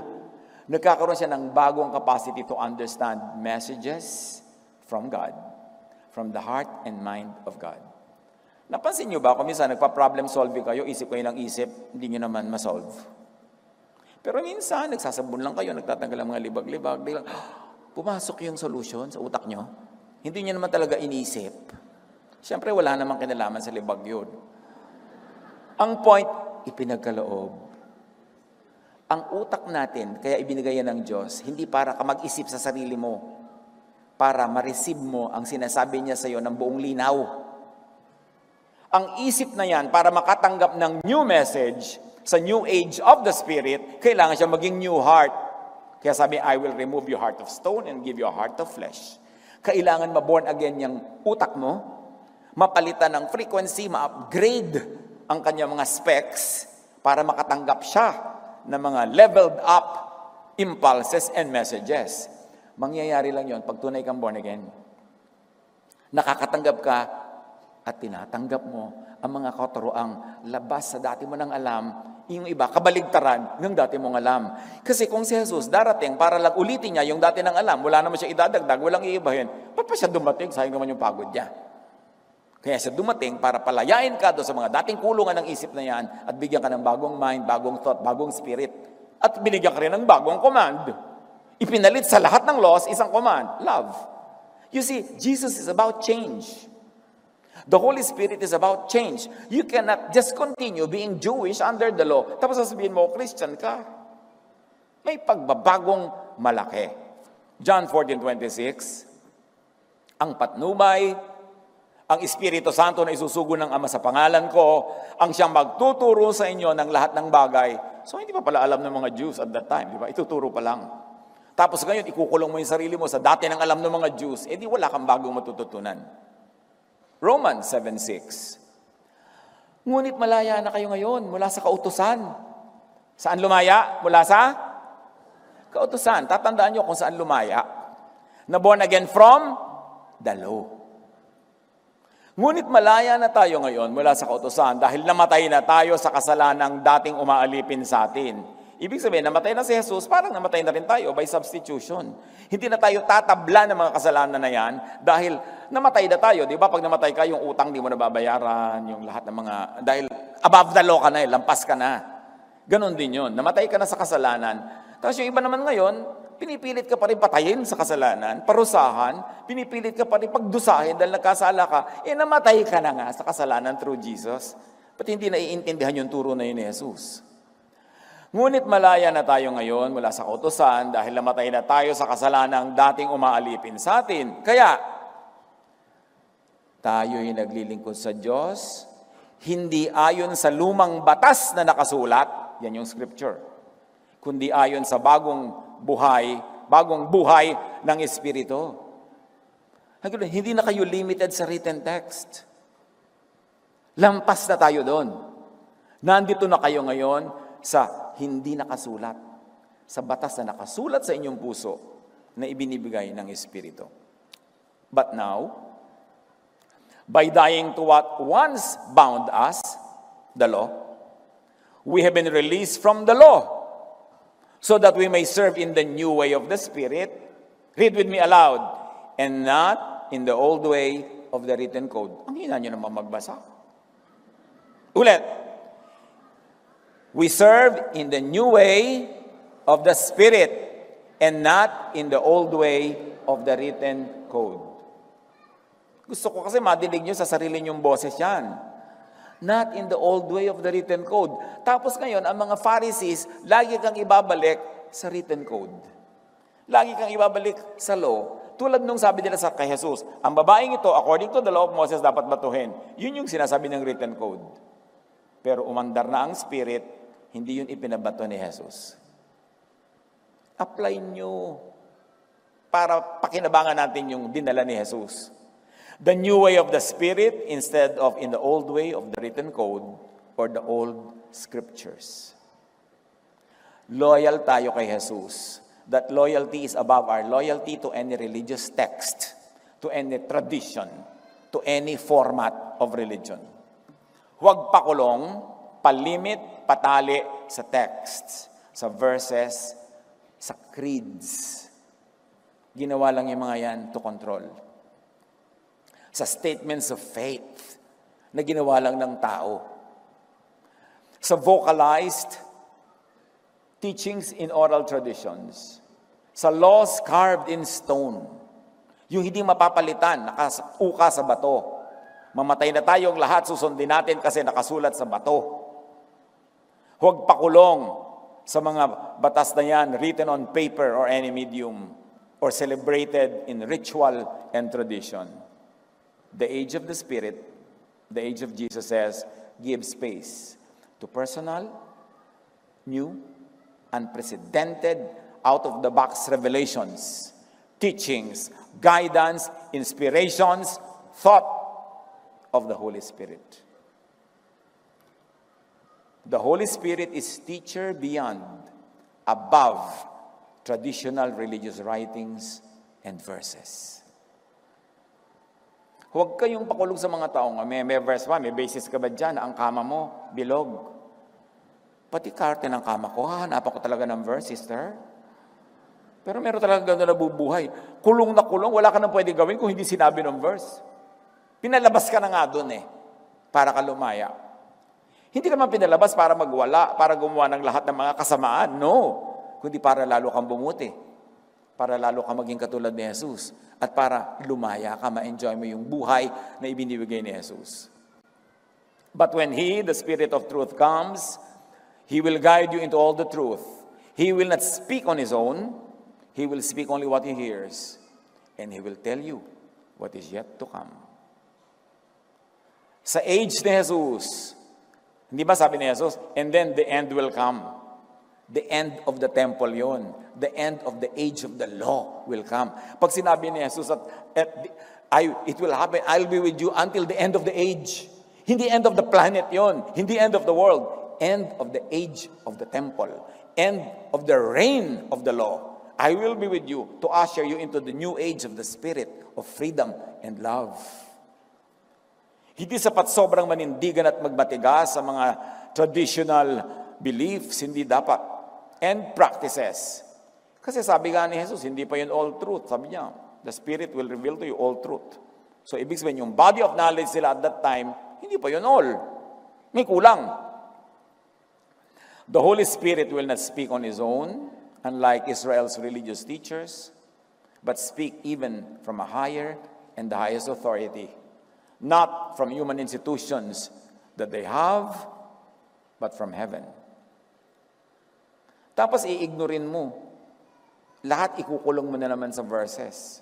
nagkakaroon siya ng bagong capacity to understand messages from God, from the heart and mind of God. Napansin nyo ba, kung minsan nagpa-problem solving kayo, isip kayo ng isip, hindi nyo naman ma-solve. Pero minsan, nagsasabon lang kayo, nagtatanggal ang mga libag-libag, biglang, pumasok yung solution sa utak nyo. Hindi nyo naman talaga inisip. Siyempre, wala namang kinalaman sa libag yun. Ang point, ipinagkaloob. Ang utak natin, kaya ibinigay yan ng Diyos, hindi para ka mag-isip sa sarili mo, para ma-receive mo ang sinasabi niya sa iyo ng buong linaw. Ang isip na yan, para makatanggap ng new message sa new age of the Spirit, kailangan siya maging new heart. Kaya sabi, I will remove your heart of stone and give you a heart of flesh. Kailangan ma-born again yung utak mo, mapalitan ng frequency, ma-upgrade ang kanyang mga specs para makatanggap siya ng mga leveled up impulses and messages. Mangyayari lang yon pag tunay kang born again. Nakakatanggap ka at tinatanggap mo ang mga katuroang labas sa dati mo nang alam, yung iba, kabaligtaran ng dati mong alam. Kasi kung si Jesus darating para lang ulitin niya yung dati nang alam, wala naman siya idadagdag, walang iibahin, ba't pa siya dumating? Sayang naman yung pagod niya. Kaya siya dumating para palayain ka doon sa mga dating kulungan ng isip na yan at bigyan ka ng bagong mind, bagong thought, bagong spirit. At binigyan ka rin ng bagong command. Ipinalit sa lahat ng laws, isang command, love. You see, Jesus is about change. The Holy Spirit is about change. You cannot just continue being Jewish under the law. Tapos sasabihin mo, Christian ka. May pagbabagong malaki. John 14:26, ang patnubay, ang Espiritu Santo na isusugo ng Ama sa pangalan ko, ang siyang magtuturo sa inyo ng lahat ng bagay. So hindi pa pala alam ng mga Jews at that time, di ba? Ituturo pa lang. Tapos ngayon, ikukulong mo yung sarili mo sa dati ng alam ng mga Jews, di wala kang bagong matututunan. Romans 7:6. Ngunit malaya na kayo ngayon mula sa kautusan. Saan lumaya? Mula sa kautusan. Tatandaan nyo kung saan lumaya. Na born again from the law. Ngunit malaya na tayo ngayon mula sa kautusan dahil namatay na tayo sa kasalanang dating umaalipin sa atin. Ibig sabihin, namatay na si Jesus, parang namatay na rin tayo by substitution. Hindi na tayo tatabla ng mga kasalanan na yan dahil namatay na tayo. Di ba? Pag namatay ka, yung utang di mo na babayaran, yung lahat ng mga, dahil above the law ka na, lampas ka na. Ganon din yun. Namatay ka na sa kasalanan. Tapos yung iba naman ngayon, pinipilit ka pa rin patayin sa kasalanan, parusahan, pinipilit ka pa rin pagdusahin dahil nagkasala ka, namatay ka na nga sa kasalanan through Jesus. Pati hindi naiintindihan yung turo na yun ni Jesus. Ngunit malaya na tayo ngayon mula sa kautusan dahil namatay na tayo sa kasalanang dating umaalipin sa atin. Kaya, tayo'y naglilingkod sa Diyos, hindi ayon sa lumang batas na nakasulat, yan yung scripture, kundi ayon sa bagong buhay ng Espiritu. Hindi na kayo limited sa written text. Lampas na tayo doon. Nandito na kayo ngayon sa hindi nakasulat, sa batas na nakasulat sa inyong puso na ibinibigay ng Espiritu. But now, by dying to what once bound us, the law, we have been released from the law so that we may serve in the new way of the Spirit. Read with me aloud. And not in the old way of the written code. Ang hina nyo naman magbasa. Ulit. We serve in the new way of the Spirit and not in the old way of the written code. Gusto ko kasi madinig nyo sa sarili nyong boses yan. Not in the old way of the written code. Tapos ngayon, ang mga Pharisees, lagi kang ibabalik sa written code. Lagi kang ibabalik sa law. Tulad nung sabi nila sa kay Jesus, ang babaeng ito, according to the law of Moses, dapat batuhin. Yun yung sinasabi ng written code. Pero umandar na ang Spirit, hindi yun ipinabato ni Jesus. Apply nyo para pakinabangan natin yung dinala ni Jesus. The new way of the Spirit instead of in the old way of the written code or the old scriptures. Loyal tayo kay Jesus. That loyalty is above our loyalty to any religious text. to any tradition, to any format of religion. Huwag pakulong, palimit, patali sa texts, sa verses, sa creeds. Ginawa lang yung mga yan to control. Sa statements of faith na ginawa lang ng tao. Sa vocalized teachings in oral traditions. Sa laws carved in stone. Yung hindi mapapalitan, nakauka sa bato. Mamatay na tayong lahat, susundin natin kasi nakasulat sa bato. Huwag pakulong sa mga batas na yan, written on paper or any medium, or celebrated in ritual and tradition. The age of the Spirit, the age of Jesus says, give space to personal, new, unprecedented, out-of-the-box revelations, teachings, guidance, inspirations, thought of the Holy Spirit. The Holy Spirit is teacher beyond, above traditional religious writings and verses. Huwag kayong pakulong sa mga taong, may verse pa, may basis ka ba dyan, ang kama mo, bilog. Pati karte ng kama ko, hahanapan ko talaga ng verse, sister. Pero meron talaga gano'n nabubuhay. Kulong na kulong, wala ka nang pwede gawin kung hindi sinabi ng verse. Pinalabas ka na nga doon para ka lumaya. Hindi naman pinalabas para magwala, para gumawa ng lahat ng mga kasamaan. No. Kundi para lalo kang bumuti. Para lalo kang maging katulad ni Jesus. At para lumaya ka, ma-enjoy mo yung buhay na ibinibigay ni Jesus. But when He, the Spirit of truth, comes, He will guide you into all the truth. He will not speak on His own. He will speak only what He hears. And He will tell you what is yet to come. Sa age ni Jesus, hindi ba sabi ni Jesus, and then the end will come. The end of the temple yon. The end of the age of the law will come. Pag sinabi ni Jesus, it will happen, I'll be with you until the end of the age. Hindi end of the planet yon. Hindi end of the world. End of the age of the temple. End of the reign of the law. I will be with you to usher you into the new age of the Spirit of freedom and love. Hindi sapat sobrang manindigan at magmatigas sa mga traditional beliefs, hindi dapat. And practices. Kasi sabi nga ni Jesus, hindi pa yun all truth. Sabi niya, the Spirit will reveal to you all truth. So ibig sabihin, yung body of knowledge sila at that time, hindi pa yun all. May kulang. The Holy Spirit will not speak on His own, unlike Israel's religious teachers, but speak even from a higher and the highest authority. Not from human institutions that they have, but from heaven. Tapos i-ignorin mo. Lahat ikukulong mo na naman sa verses.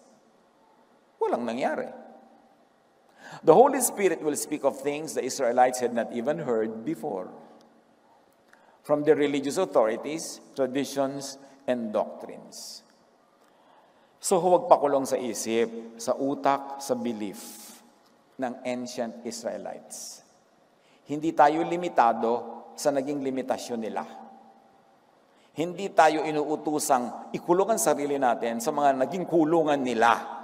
Walang nangyari. The Holy Spirit will speak of things the Israelites had not even heard before. From the religious authorities, traditions, and doctrines. So huwag pakulong sa isip, sa utak, sa belief ng ancient Israelites. Hindi tayo limitado sa naging limitasyon nila. Hindi tayo inuutusang ikulungan sarili natin sa mga naging kulungan nila.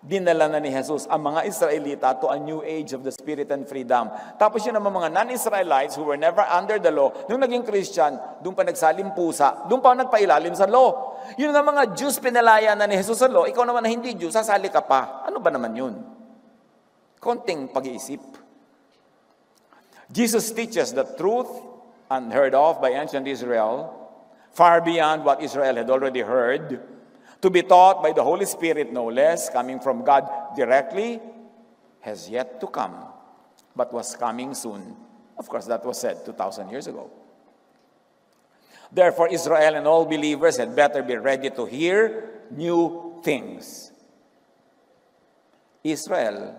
Dinala na ni Jesus ang mga Israelita to a new age of the Spirit and freedom. Tapos yun naman mga non-Israelites who were never under the law, nung naging Christian, doon pa nagsalim pusa, doon pa nagpailalim sa law. Yun nga mga Jews pinalaya na ni Jesus sa law, ikaw naman na hindi Jew, sasali ka pa. Ano ba naman yun? Konting pag-iisip. Jesus teaches the truth unheard of by ancient Israel, far beyond what Israel had already heard, to be taught by the Holy Spirit, no less, coming from God directly, has yet to come, but was coming soon. Of course, that was said 2,000 years ago. Therefore, Israel and all believers had better be ready to hear new things. Israel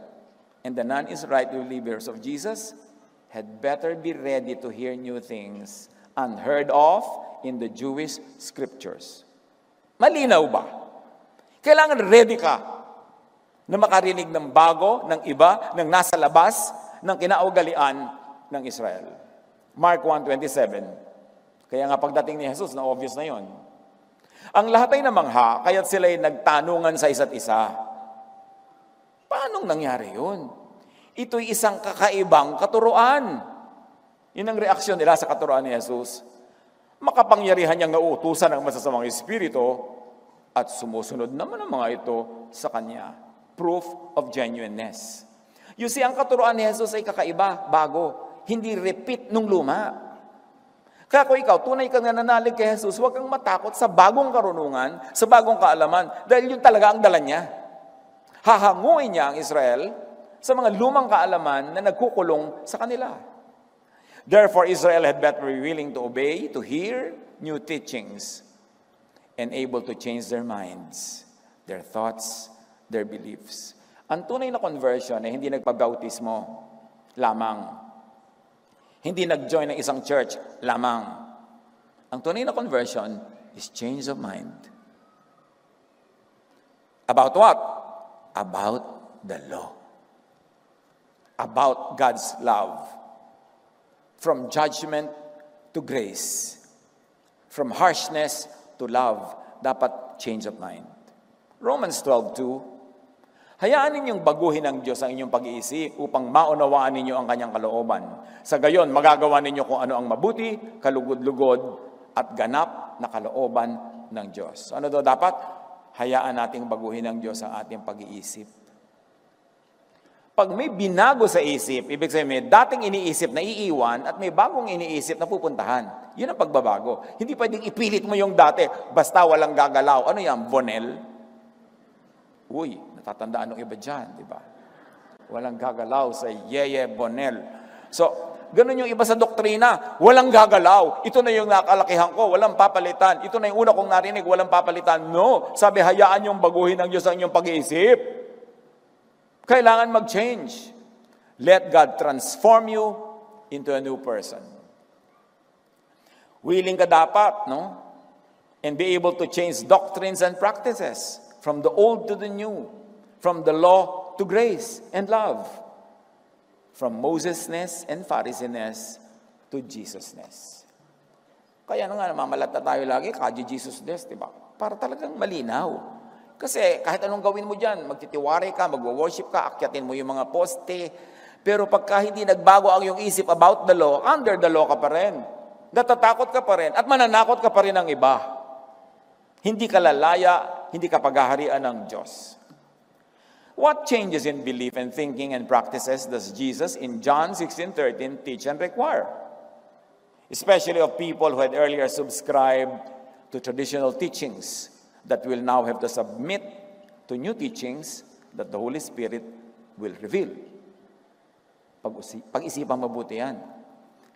and the non-Israelite believers of Jesus had better be ready to hear new things unheard of in the Jewish scriptures. Malinaw ba? Kailangan ready ka na makarinig ng bago, ng iba, ng nasa labas, ng kinaugalian ng Israel. Mark 1:27. Kaya nga pagdating ni Jesus, na obvious na yon. Ang lahat ay namangha, kaya't sila'y nagtanungan sa isa't isa. Paanong nangyari yun? Ito'y isang kakaibang katuruan. Yun ang reaksyon nila sa katuruan ni Jesus. Makapangyarihan niyang nauutusan ng masasamang espiritu at sumusunod naman ang mga ito sa Kanya. Proof of genuineness. You see, ang katuruan ni Jesus ay kakaiba, bago. Hindi repeat nung luma. Kaya kung ikaw, tunay kang nananalig kay Jesus, huwag kang matakot sa bagong karunungan, sa bagong kaalaman, dahil yun talaga ang dala niya. Hahanguin niya ang Israel sa mga lumang kaalaman na nagkukulong sa kanila. Therefore, Israel had better be willing to obey, to hear new teachings, and able to change their minds, their thoughts, their beliefs. Ang tunay na conversion ay hindi nagpabautismo lamang. Hindi nag-join ng isang church lamang. Ang tunay na conversion is change of mind. About what? About the law. About God's love. From judgment to grace. From harshness to love. Dapat change of mind. Romans 12:2. Hayaan ninyong baguhin ng Diyos ang inyong pag-iisip upang maunawaan ninyo ang Kanyang kalooban. Sa gayon, magagawa ninyo kung ano ang mabuti, kalugod-lugod, at ganap na kalooban ng Diyos. Ano daw dapat? Hayaan nating baguhin ng Diyos ang ating pag-iisip. Pag may binago sa isip, ibig sabihin may dating iniisip na iiwan at may bagong iniisip na pupuntahan. Yun ang pagbabago. Hindi pwedeng ipilit mo yung dati, basta walang gagalaw. Ano yan? Bonel? Uy, natatandaan ng iba dyan, di ba? Walang gagalaw sa Yeye Bonel. So, ganun yung iba sa doktrina. Walang gagalaw. Ito na yung nakalakihan ko. Walang papalitan. Ito na yung una kong narinig. Walang papalitan. No. Sabi, hayaan yung baguhin ng Diyos ang inyong pag-iisip. Kailangan mag-change. Let God transform you into a new person. Willing ka dapat, no? And be able to change doctrines and practices. From the old to the new. From the law to grace and love. From Moses-ness and Pharisee-ness to Jesus-ness. Kaya nga namamalata tayo lagi, kaji-Jesus-ness, di ba? Para talagang malinaw. Kasi kahit anong gawin mo dyan, magtitiwari ka, magwo-worship ka, akyatin mo yung mga poste. Pero pagka hindi nagbago ang iyong isip about the law, under the law ka pa rin. Natatakot ka pa rin at mananakot ka pa rin ng iba. Hindi ka lalaya, hindi ka paghaharian ng Diyos. What changes in belief and thinking and practices does Jesus in John 16:13 teach and require? Especially of people who had earlier subscribed to traditional teachings that will now have to submit to new teachings that the Holy Spirit will reveal. Pag-isipan mabuti yan.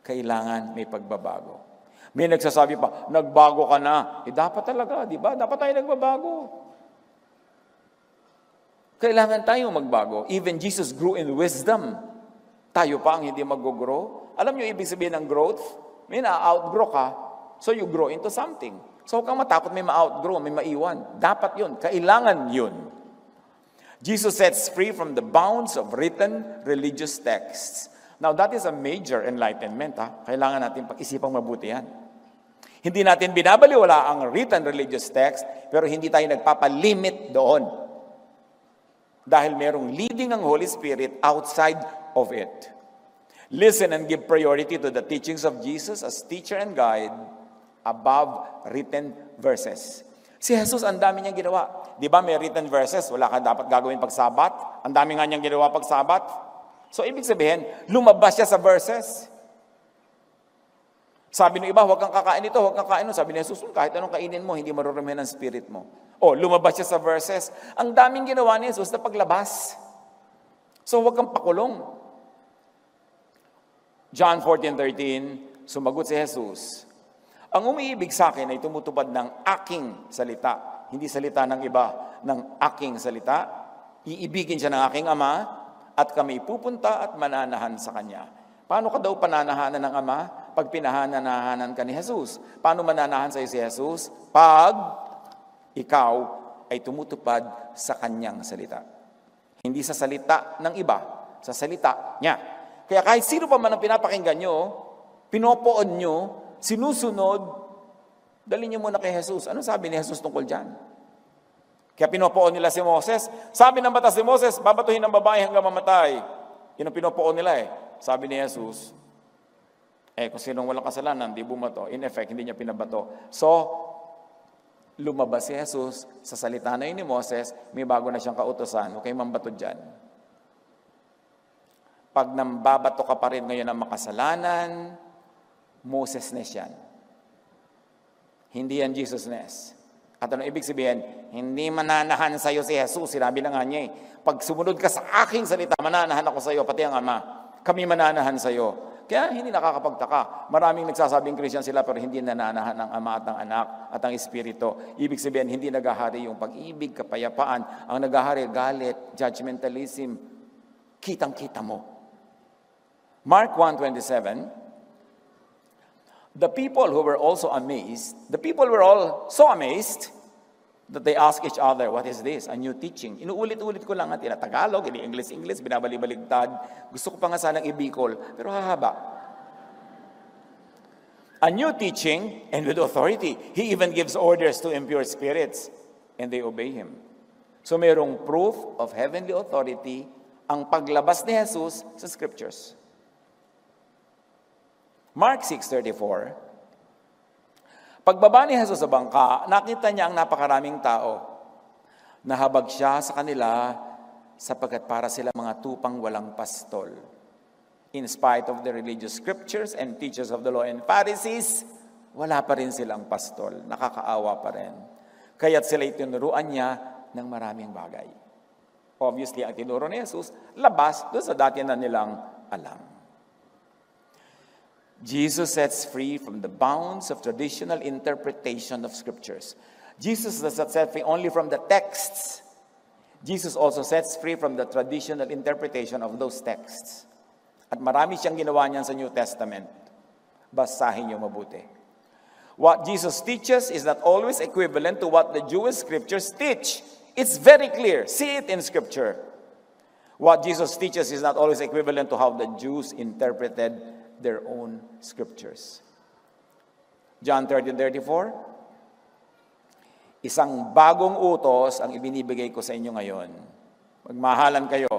Kailangan may pagbabago. May nagsasabi pa, nagbago ka na. Dapat talaga, di ba? Dapat tayo nagbabago. Kailangan tayo magbago. Even Jesus grew in wisdom. Tayo pa ang hindi mag-grow. Alam niyo ibig sabihin ng growth? May na-outgrow ka, so you grow into something. So huwag kang matakot may ma-outgrow, may maiwan. Dapat yun. Kailangan yun. Jesus sets free from the bounds of written religious texts. Now, that is a major enlightenment. Kailangan natin pag-isipang mabuti yan. Hindi natin binabaliwala ang written religious text, pero hindi tayo nagpapalimit doon. Dahil merong leading ang Holy Spirit outside of it. Listen and give priority to the teachings of Jesus as teacher and guide above written verses. Si Jesus, ang dami niyang ginawa. Di ba may written verses? Wala ka dapat gagawin pag Sabat. Ang dami nga niyang ginawa pag Sabat. So, ibig sabihin, lumabas siya sa verses. Sabi ng iba, huwag kang kakain ito, huwag kang kakain ito. Sabi ni Jesus, kahit anong kainin mo, hindi marurumihan ang spirit mo. O, lumabas siya sa verses. Ang daming ginawa ni Jesus na paglabas. So, huwag kang pakulong. John 14:13, sumagot si Jesus, ang umiibig sa akin ay tumutupad ng aking salita. Hindi salita ng iba, ng aking salita. Iibigin siya ng aking Ama, at kami pupunta at mananahan sa Kanya. Paano ka daw pananahanan ng Ama? Pag pinahananahanan ka ni Jesus. Paano mananahan sa si Jesus? Pag ikaw ay tumutupad sa Kanyang salita. Hindi sa salita ng iba, sa salita niya. Kaya kahit sino pa man ang pinapakinggan nyo, pinopoon nyo, sinusunod, dalhin nyo muna kay Jesus. Ano sabi ni Jesus tungkol dyan? Kaya pinupuon nila si Moses. Sabi ng batas ni Moses, babatuhin ng babae hanggang mamatay. Yun ang pinupuon nila eh. Sabi ni Jesus, kung sinong walang kasalanan, di bumato. In effect, hindi niya pinabato. So, lumabas si Jesus sa salita na yun ni Moses, may bago na siyang kautosan. Okay, mambato dyan. Pag nambabato ka pa rin ngayon ng makasalanan, Moses-ness yan. Hindi yan Jesus-ness. At ano ibig sabihin? Hindi mananahan sa iyo si Jesus. Sinabi na nga niya eh. Pag sumunod ka sa aking salita, mananahan ako sa iyo, pati ang Ama. Kami mananahan sa iyo. Kaya hindi nakakapagtaka. Maraming nagsasabing Christian sila pero hindi nananahan ng Ama at ng Anak at ang Espiritu. Ibig sabihin, hindi nagahari yung pag-ibig, kapayapaan. Ang nagahari, galit, judgmentalism. Kitang-kita mo. Mark 1:27, the people who were also amazed, the people were all so amazed that they asked each other, what is this? A new teaching. Inuulit-ulit ko lang at tinatagalog, ini-English, binabali-baligtad. Gusto ko pa nga sanang ibikol, pero hahaba. A new teaching and with authority. He even gives orders to impure spirits and they obey Him. So mayroong proof of heavenly authority ang paglabas ni Jesus sa scriptures. Mark 6:34, pagbaba ni Jesus sa bangka, nakita niya ang napakaraming tao. Nahabag siya sa kanila sapagkat para sila mga tupang walang pastol. In spite of the religious scriptures and teachers of the law and Pharisees, wala pa rin silang pastol. Nakakaawa pa rin. Kaya't sila itinuruan niya ng maraming bagay. Obviously, ang tinuro ni Jesus, labas doon sa dati na nilang alam. Jesus sets free from the bounds of traditional interpretation of scriptures. Jesus does not set free only from the texts. Jesus also sets free from the traditional interpretation of those texts. At marami siyang ginawa niyan sa New Testament. Basahin niyo mabuti. What Jesus teaches is not always equivalent to what the Jewish scriptures teach. It's very clear. See it in scripture. What Jesus teaches is not always equivalent to how the Jews interpreted their own scriptures. John 13:34, isang bagong utos ang ibinibigay ko sa inyo ngayon. Magmahalan kayo.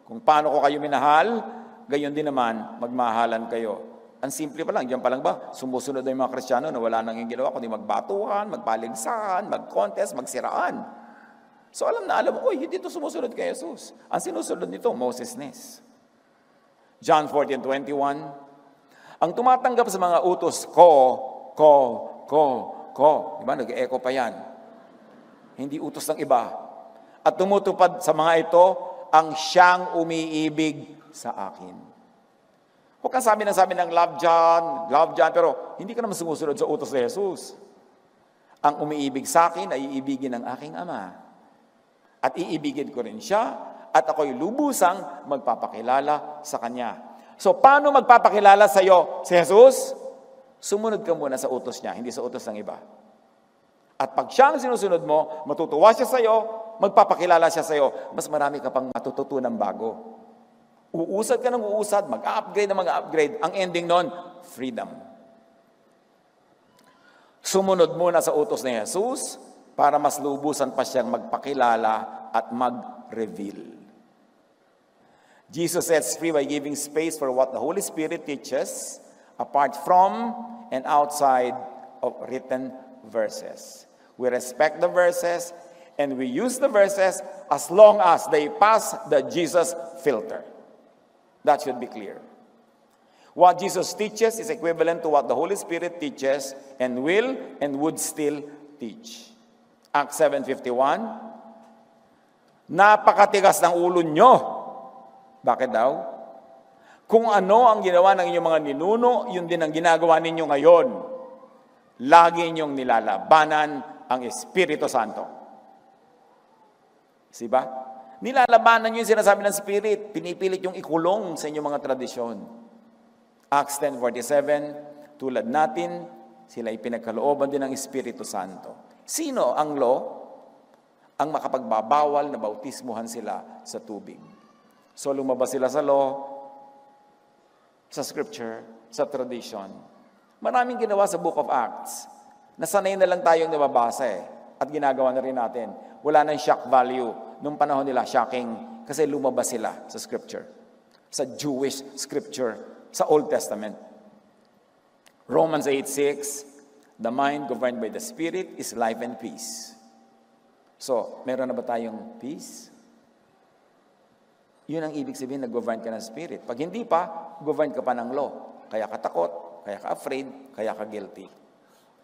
Kung paano ko kayo minahal, gayon din naman, magmahalan kayo. Ang simple pa lang, diyan pa lang ba? Sumusunod na yung mga Kristiyano na wala nang ginawa, kundi magbatuhan, magpaligsahan, mag-contest, magsiraan. So alam na alam mo, hindi ito sumusunod kay Jesus. Ang sinusunod nito, Moses-ness. John 14:21, ang tumatanggap sa mga utos ko. Diba? Nag-echo pa yan. Hindi utos ng iba. At tumutupad sa mga ito, ang siyang umiibig sa akin. Huwag kang sabi ng love John, pero hindi ka naman sumusunod sa utos ni Jesus. Ang umiibig sa akin ay iibigin ng aking Ama. At iibigin ko rin siya, at ako'y lubusang magpapakilala sa Kanya. So, paano magpapakilala sa iyo si Jesus? Sumunod ka muna sa utos niya, hindi sa utos ng iba. At pag siya ang sinusunod mo, matutuwa siya sa iyo, magpapakilala siya sa iyo, mas marami ka pang matututunan bago. Uusad ka ng uusad, mag-upgrade na mag-upgrade. Ang ending nun, freedom. Sumunod muna sa utos ni Jesus para mas lubusan pa siyang magpakilala at mag-reveal. Jesus sets free by giving space for what the Holy Spirit teaches apart from and outside of written verses. We respect the verses and we use the verses as long as they pass the Jesus filter. That should be clear. What Jesus teaches is equivalent to what the Holy Spirit teaches and will and would still teach. Acts 7:51, napakatigas ng ulo nyo. Bakit daw? Kung ano ang ginawa ng inyong mga ninuno, yun din ang ginagawa ninyo ngayon. Lagi inyong nilalabanan ang Espiritu Santo. Diba? Nilalabanan nyo yung sinasabi ng Spirit. Pinipilit yung ikulong sa inyong mga tradisyon. Acts 10:47, tulad natin, sila ipinagkalooban din ng Espiritu Santo. Sino ang law? Ang makapagbabawal na bautismuhan sila sa tubig. So lumabas sila sa law, sa scripture, sa tradition. Maraming ginawa sa Book of Acts. Nasanay na lang tayong nababasa at ginagawa na rin natin. wala nang shock value. Nung panahon nila, shocking kasi lumabas sila sa scripture. Sa Jewish scripture, sa Old Testament. Romans 8:6, the mind governed by the Spirit is life and peace. So, meron na ba tayong peace? Yun ang ibig sabihin na governed ka ng Spirit. Pag hindi pa, governed ka pa ng law. Kaya ka takot, kaya ka afraid, kaya ka guilty.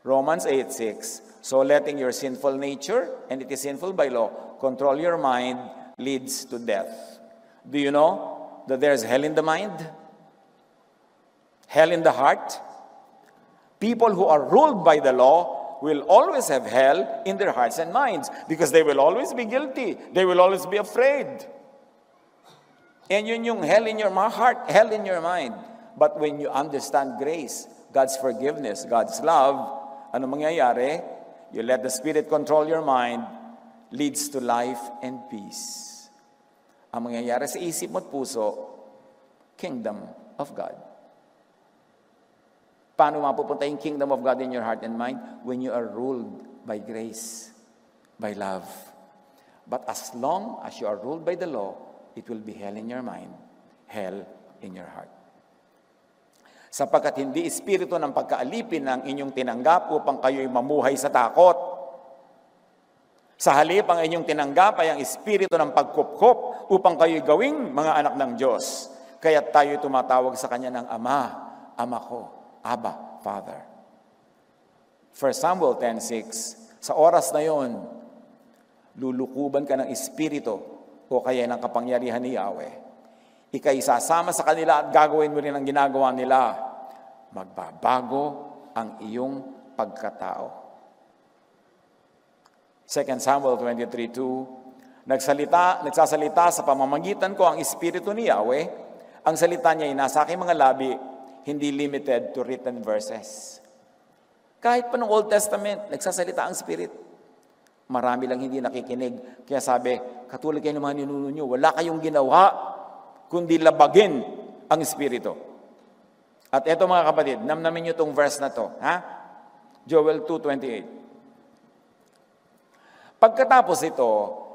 Romans 8:6, so letting your sinful nature, and it is sinful by law, control your mind leads to death. Do you know that there's hell in the mind? Hell in the heart? People who are ruled by the law will always have hell in their hearts and minds because they will always be guilty. They will always be afraid. And yun yung hell in your heart, hell in your mind. But when you understand grace, God's forgiveness, God's love, ano mangyayari? You let the Spirit control your mind, leads to life and peace. Ang mangyayari sa isip mo at puso, kingdom of God. Paano mapupunta yung kingdom of God in your heart and mind? When you are ruled by grace, by love. But as long as you are ruled by the law, it will be hell in your mind, hell in your heart. Sapagkat hindi espiritu ng pagkaalipin ang inyong tinanggap upang kayo'y mamuhay sa takot. Sa halip, ang inyong tinanggap ay ang espiritu ng pagkupkop upang kayo'y gawing mga anak ng Diyos. Kaya tayo'y tumatawag sa Kanya ng Ama, Ama ko, Abba, Father. 1 Samuel 10:6, sa oras na yon, lulukuban ka ng espiritu o kaya ng kapangyarihan ni Yahweh. Ika'y sasama sa kanila at gagawin mo rin ang ginagawa nila. Magbabago ang iyong pagkatao. 2 Samuel 23:2, nagsasalita sa pamamagitan ko ang espiritu ni Yahweh. Ang salita niya ay nasa aking mga labi, hindi limited to written verses. Kahit pa ng Old Testament, nagsasalita ang Spirit. Marami lang hindi nakikinig. Kaya sabi, katulad kayo ng mga ninuno nyo, wala kayong ginawa, kundi labagin ang Espiritu. At eto mga kapatid, namnamin nyo itong verse na to. Ha? Joel 2:28. Pagkatapos ito,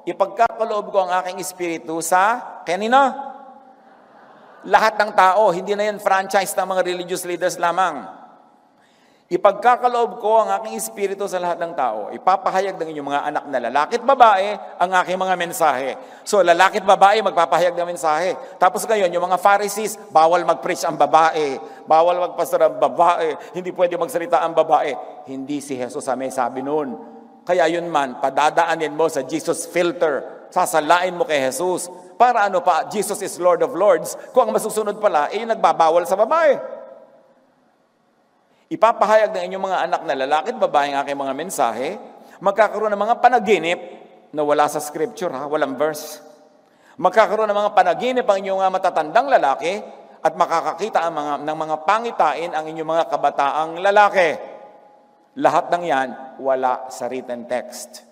ipagkakaloob ko ang aking Espiritu sa kanina? Lahat ng tao, hindi na yan franchise ng mga religious leaders lamang. Ipagkakaloob ko ang aking espiritu sa lahat ng tao. Ipapahayag ng inyong mga anak na lalaki at babae ang aking mga mensahe. So lalaki at babae magpapahayag ng mensahe. Tapos ngayon, yung mga Pharisees, bawal mag-preach ang babae. Bawal magpastor ang babae. Hindi pwede magsalita ang babae. Hindi si Jesus ang may sabi noon. Kaya yun man, padadaanin mo sa Jesus filter. Sasalain mo kay Jesus. Para ano pa, Jesus is Lord of Lords. Kung ang masusunod pala, yung nagbabawal sa babae. Ipapahayag ng inyong mga anak na lalaki at babae ang aking mga mensahe. Magkakaroon ng mga panaginip na wala sa scripture, walang verse. Magkakaroon ng mga panaginip ang inyong matatandang lalaki at makakakita ng mga pangitain ang inyong mga kabataang lalaki. Lahat ng yan, wala sa written text.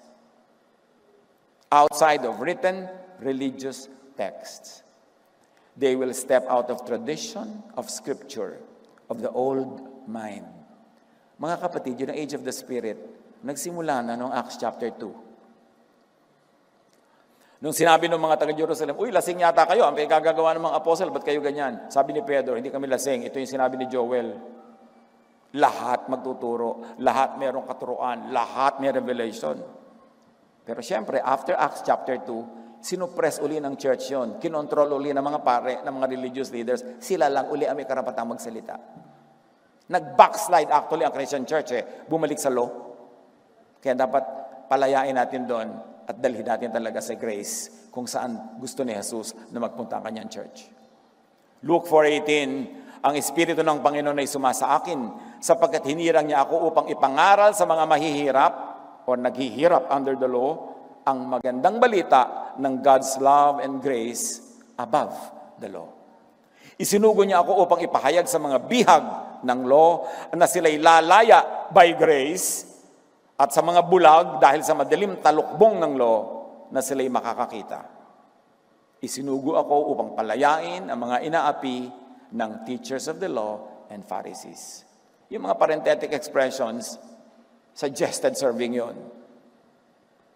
Outside of written religious texts. They will step out of tradition, of scripture, of the old mind. Mga kapatid, yun ang age of the Spirit, nagsimula na noong Acts chapter 2. Nung sinabi ng mga taga-Jerusalem, uy, lasing yata kayo, ang pinagagawa ng mga apostle, ba't kayo ganyan? Sabi ni Pedro, hindi kami lasing, ito yung sinabi ni Joel. Lahat magtuturo, lahat mayroong katuruan, lahat may revelation. Pero syempre, after Acts chapter 2, sinupress uli ng church yon, kinontrol uli ng mga pare, ng mga religious leaders, sila lang uli ang may karapatang magsalita. Nag-backslide actually ang Christian church, bumalik sa law. Kaya dapat palayain natin doon at dalhin natin talaga sa grace kung saan gusto ni Jesus na magpunta ang kanyang church. Luke 4:18, ang Espiritu ng Panginoon ay sumasa akin sapagkat hinirang niya ako upang ipangaral sa mga mahihirap o naghihirap under the law ang magandang balita ng God's love and grace above the law. Isinugo niya ako upang ipahayag sa mga bihag ng law na sila'y lalaya by grace at sa mga bulag dahil sa madilim talukbong ng law na sila'y makakakita. Isinugo ako upang palayain ang mga inaapi ng teachers of the law and Pharisees. Yung mga parenthetic expressions, suggested serving yon.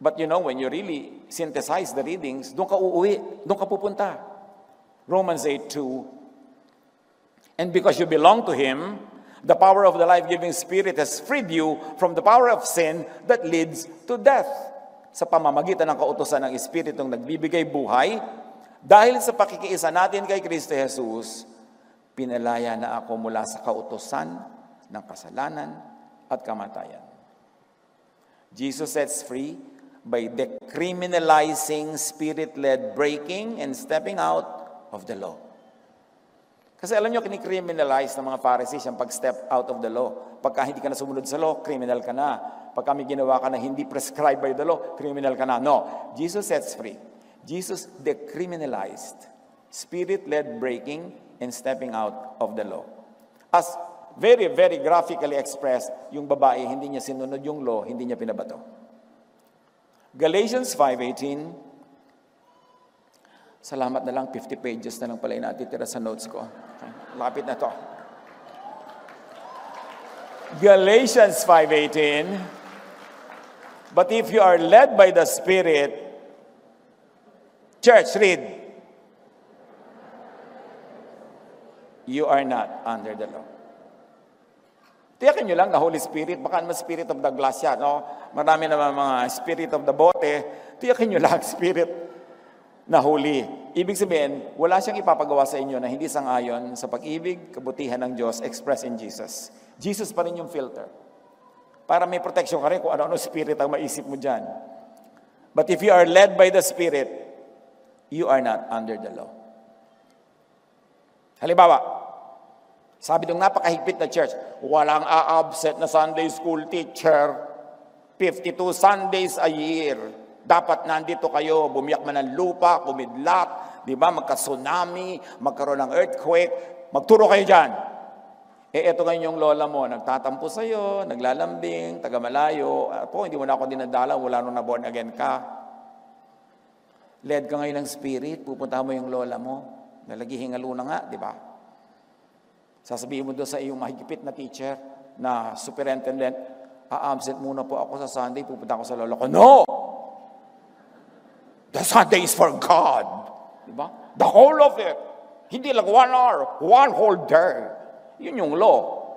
But you know, when you really synthesize the readings, doon ka uuwi, doon ka pupunta. Romans 8:2. And because you belong to Him, the power of the life-giving Spirit has freed you from the power of sin that leads to death. Sa pamamagitan ng kautusan ng Espiritong nagbibigay buhay, dahil sa pakikiisa natin kay Kristo Jesus, pinalaya na ako mula sa kautusan ng kasalanan at kamatayan. Jesus sets free by decriminalizing spirit-led breaking and stepping out of the law. Kasi alam nyo, kinicriminalize ng mga Pharisees yung pag-step out of the law. Pagka hindi ka na sumunod sa law, criminal ka na. Pagka may ginawa ka na hindi prescribed by the law, criminal ka na. No, Jesus sets free. Jesus decriminalized spirit-led breaking and stepping out of the law. As very, very graphically expressed, yung babae, hindi niya sinunod yung law, hindi niya pinabato. Galatians 5:18. Salamat na lang, 50 pages na lang pala yung natitira sa notes ko. Okay. Lapit na to. Galatians 5:18. But if you are led by the Spirit, church, read. You are not under the law. Tiyakin nyo lang na Holy Spirit, baka naman Spirit of the glass yan. No? Marami naman mga Spirit of the bote. Tiyakin nyo lang Spirit na holy. Ibig sabihin, wala siyang ipapagawa sa inyo na hindi sang-ayon sa pag-ibig, kabutihan ng Diyos expressed in Jesus. Jesus pa rin yung filter. Para may protection ka rin kung ano-ano spirit ang maisip mo dyan. But if you are led by the Spirit, you are not under the law. Halimbawa, sabi ng napakahigpit na church, walang a-absent na Sunday school teacher, 52 Sundays a year. Dapat nandito kayo, bumiyak man ng lupa, kumidlat, di ba, magka-tsunami, magkaroon ng earthquake, magturo kayo dyan. Eto ngayon yung lola mo, nagtatampo sa'yo, naglalambing, taga-malayo. Ako, hindi mo na ako dinadala, wala nung na-born again ka. Led ka ngayon ng Spirit, pupunta mo yung lola mo, nalagihingalo na nga, di ba? Sasabihin mo doon sa iyong mahigpit na teacher, na superintendent, absent muna po ako sa Sunday, pupunta ako sa lola ko. No! The Sunday is for God. Diba? The whole of it. Hindi lang 1 hour, 1 whole day. Yun yung law.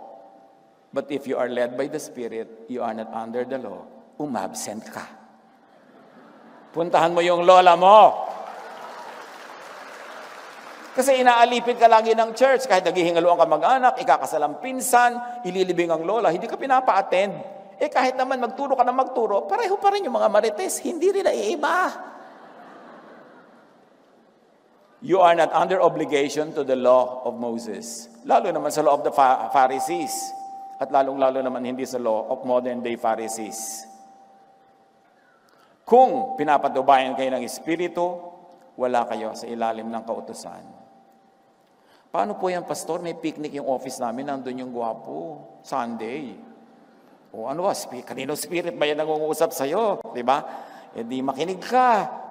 But if you are led by the Spirit, you are not under the law. Umabsent ka. Puntahan mo yung lola mo. Kasi inaalipin ka lagi ng church. Kahit naghihingaluan ka mag-anak, ikakasal ang pinsan, ililibing ang lola, hindi ka pinapa-attend. Kahit naman magturo ka na magturo, pareho pa rin yung mga marites. Hindi rin naiiba. You are not under obligation to the law of Moses. Lalo naman sa law of the Pharisees. At lalong-lalo naman hindi sa law of modern-day Pharisees. Kung pinapatubayan kayo ng Espiritu, wala kayo sa ilalim ng kautusan. Paano po yan, Pastor? May picnic yung office namin, nandun yung gwapo. Sunday. O ano ba? Kanino spirit ba yan nangungusap sa'yo? Diba? Di makinig ka.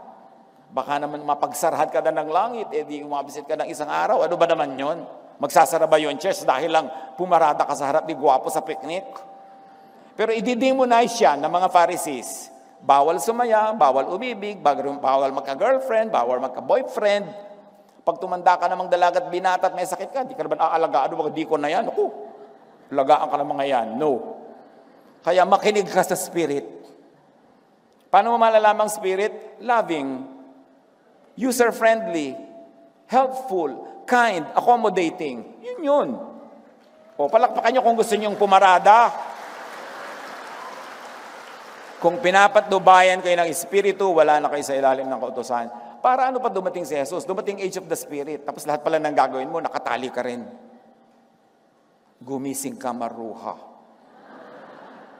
Baka naman mapagsarahan ka na ng langit, di umabisit ka ng isang araw. Ano ba naman yon? Magsasara ba yun, church, dahil lang pumarada ka sa harap ni gwapo sa picnic? Pero i-demonize yan ng mga Pharisees. Bawal sumaya, bawal umibig, bawal magka-girlfriend, bawal magka-boyfriend. Pag tumanda ka namang dalaga at binata at may sakit ka, di ka naman aalagaan, wag di ko na yan. Ako, lagaan ka ng mga yan. No. Kaya makinig ka sa Spirit. Paano mo malalamang Spirit? Loving, user-friendly, helpful, kind, accommodating. Yun. O, palakpakan nyo kung gusto nyong pumarada. Kung pinapatnubayan kayo ng Espiritu, wala na kayo sa ilalim ng kautusan. Para ano pa dumating si Jesus? Dumating age of the Spirit. Tapos lahat pala ng gagawin mo, nakatali ka rin. Gumising ka, maruha.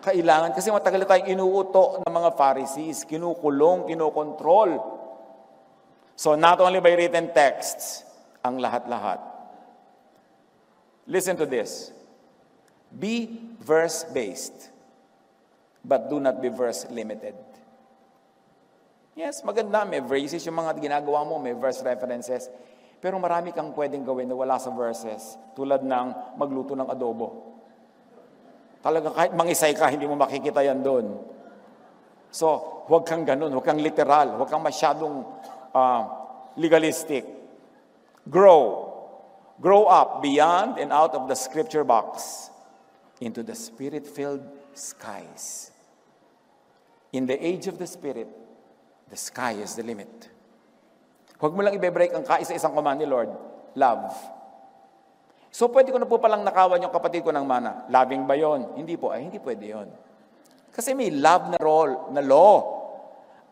Kailangan, kasi matagal na tayong inuuto ng mga Pharisees, kinukulong, kinukontrol. So not only by written texts, ang lahat-lahat. Listen to this. Be verse-based, but do not be verse-limited. Yes, maganda, may verses yung mga ginagawa mo, may verse references. Pero marami kang pwedeng gawin na wala sa verses, tulad ng magluto ng adobo. Talaga kahit mangisay ka, hindi mo makikita yan doon. So, huwag kang ganun, huwag kang literal, huwag kang masyadong legalistic. Grow. Grow up beyond and out of the scripture box into the Spirit-filled skies. In the age of the Spirit, the sky is the limit. Huwag mo lang i-break ang kaisa-isang command ni Lord, love. So, pwede ko na po palang nakawan yung kapatid ko ng mana. Loving ba yon? Hindi po. Hindi pwede yon. Kasi may love na law.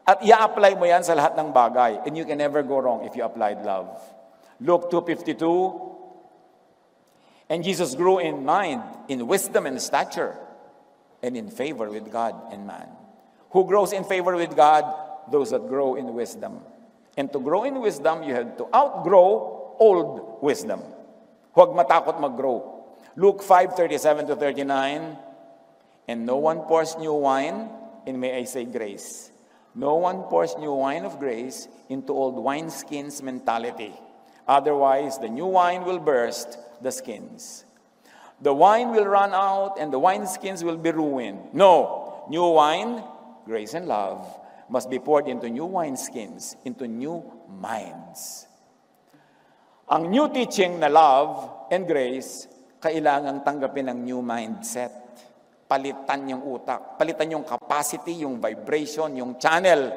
At i-apply mo yan sa lahat ng bagay. And you can never go wrong if you applied love. Luke 2:52, and Jesus grew in mind, in wisdom and stature, and in favor with God and man. Who grows in favor with God? Those that grow in wisdom. And to grow in wisdom, you have to outgrow old wisdom. Huwag matakot mag-grow. Luke 5:37-39, and no one pours new wine, and may I say grace. No one pours new wine of grace into old wineskins mentality. Otherwise, the new wine will burst the skins. The wine will run out, and the wineskins will be ruined. No, new wine, grace and love, must be poured into new wineskins, into new minds. Ang new teaching na love and grace, kailangang tanggapin ng new mindset. Palitan yung utak, palitan yung capacity, yung vibration, yung channel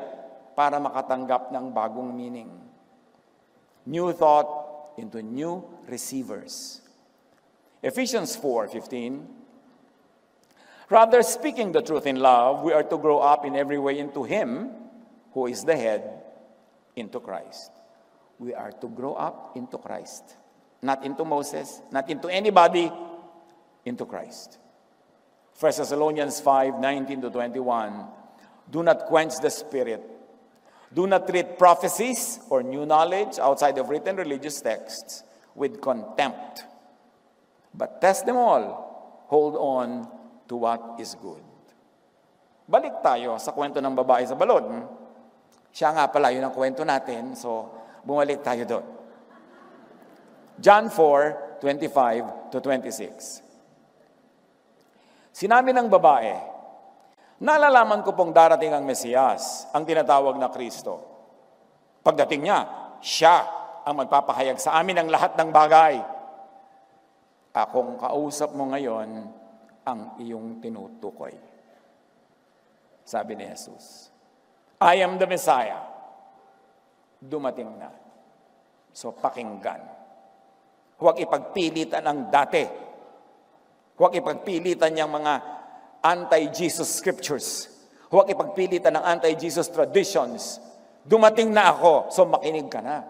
para makatanggap ng bagong meaning. New thought into new receivers. Ephesians 4:15. Rather, speaking the truth in love, we are to grow up in every way into Him who is the head, into Christ. We are to grow up into Christ. Not into Moses, not into anybody, into Christ. 1 Thessalonians 5:19-21. Do not quench the spirit. Do not treat prophecies or new knowledge outside of written religious texts with contempt. But test them all. Hold on to what is good. Balik tayo sa kwento ng babae sa balon. Siya nga pala, yun ang kwento natin. So, bumalik tayo doon. John 4:25-26. Sinabi ng babae, nalalaman ko pong darating ang Mesiyas, ang tinatawag na Kristo. Pagdating niya, siya ang magpapahayag sa amin ng lahat ng bagay. Akong kausap mo ngayon ang iyong tinutukoy. Sabi ni Jesus, I am the Messiah. Dumating na. So pakinggan. Huwag ipagpilitan ang dati. Huwag ipagpilitan niyang mga anti-Jesus scriptures. Huwag ipagpilitan ng anti-Jesus traditions. Dumating na ako, so makinig ka na.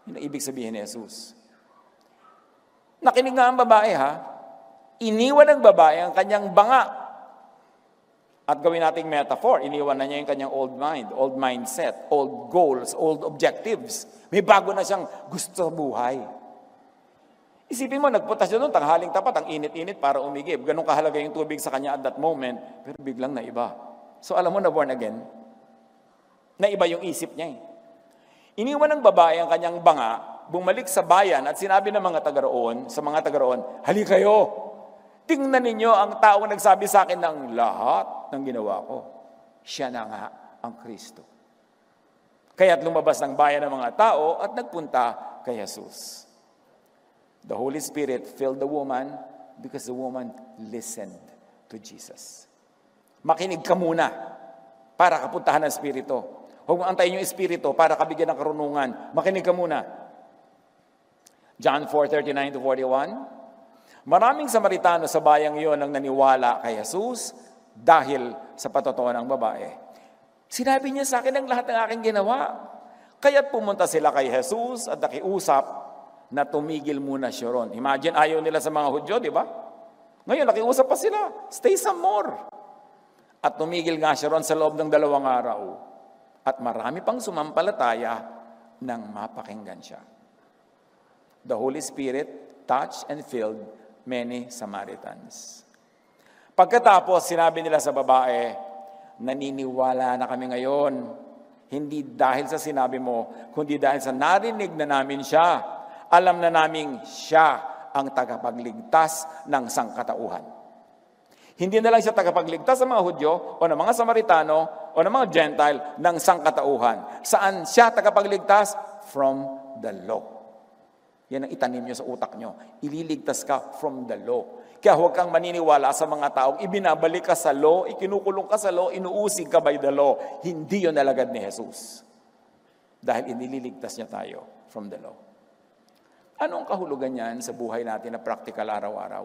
Yun ang ibig sabihin ni Jesus. Nakinig nga ang babae, ha? Iniwan ng babae ang kanyang banga. At gawin nating metaphor, iniwan na niya yung kanyang old mind, old mindset, old goals, old objectives. May bago na siyang gusto sa buhay. Isipin mo, nagpunta siya doon, tanghaling tapat, ang init-init para umigib. Ganun kahalaga yung tubig sa kanya at that moment, pero biglang naiba. So alam mo na born again, naiba yung isip niya. Iniwan ng babae ang kanyang banga, bumalik sa bayan at sinabi ng mga taga-roon, sa mga taga-roon, hali kayo, tingnan ninyo ang taong nagsabi sa akin ng lahat ng ginawa ko. Siya na nga ang Kristo. Kaya't lumabas ng bayan ng mga tao at nagpunta kay Jesus. The Holy Spirit filled the woman because the woman listened to Jesus. Makinig ka muna para kapuntahan ng Espiritu. Huwag mo antayin yung Espiritu para kabigyan ng karunungan. Makinig ka muna. John 4:39-41. Maraming Samaritano sa bayang iyon ang naniwala kay Jesus dahil sa patotoo ng babae. Sinabi niya sa akin ang lahat ng aking ginawa. Kaya't pumunta sila kay Jesus at nakiusap na tumigil muna siya ron. Imagine, ayaw nila sa mga Hudyo, di ba? Ngayon, nakiusap pa sila. Stay some more. At tumigil nga siya ron sa loob ng 2 araw. At marami pang sumampalataya nang mapakinggan siya. The Holy Spirit touched and filled many Samaritans. Pagkatapos, sinabi nila sa babae, naniniwala na kami ngayon. Hindi dahil sa sinabi mo, kundi dahil sa narinig na namin siya. Alam na naming siya ang tagapagligtas ng sangkatauhan. Hindi na lang siya tagapagligtas sa mga Hudyo o ng mga Samaritano o ng mga Gentile ng sangkatauhan. Saan siya tagapagligtas? From the law. Yan ang itanim nyo sa utak nyo. Ililigtas ka from the law. Kaya huwag kang maniniwala sa mga taong ibinabalik ka sa law, ikinukulong ka sa law, inuusig ka by the law. Hindi yun alagad ni Jesus. Dahil inililigtas niya tayo from the law. Ano ang kahulugan niyan sa buhay natin na practical araw-araw?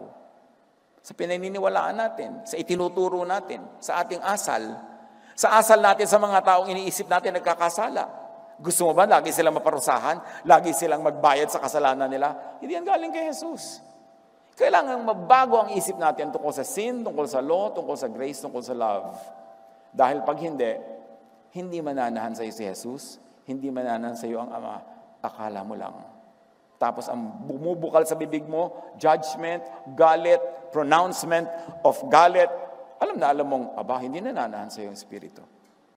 Sa pinaniniwalaan natin, sa itinuturo natin, sa ating asal. Sa asal natin sa mga taong iniisip natin nagkakasala. Gusto mo ba lagi silang maparusahan? Lagi silang magbayad sa kasalanan nila? Hindi yan galing kay Jesus. Kailangan mabago ang isip natin tungkol sa sin, tungkol sa law, tungkol sa grace, tungkol sa love. Dahil pag hindi mananahan sa iyo si Jesus, hindi mananahan sa iyo ang Ama, akala mo lang. Tapos ang bumubukal sa bibig mo, judgment, galit, pronouncement of galit. Alam mong, hindi nananahan sa iyo ang Espiritu.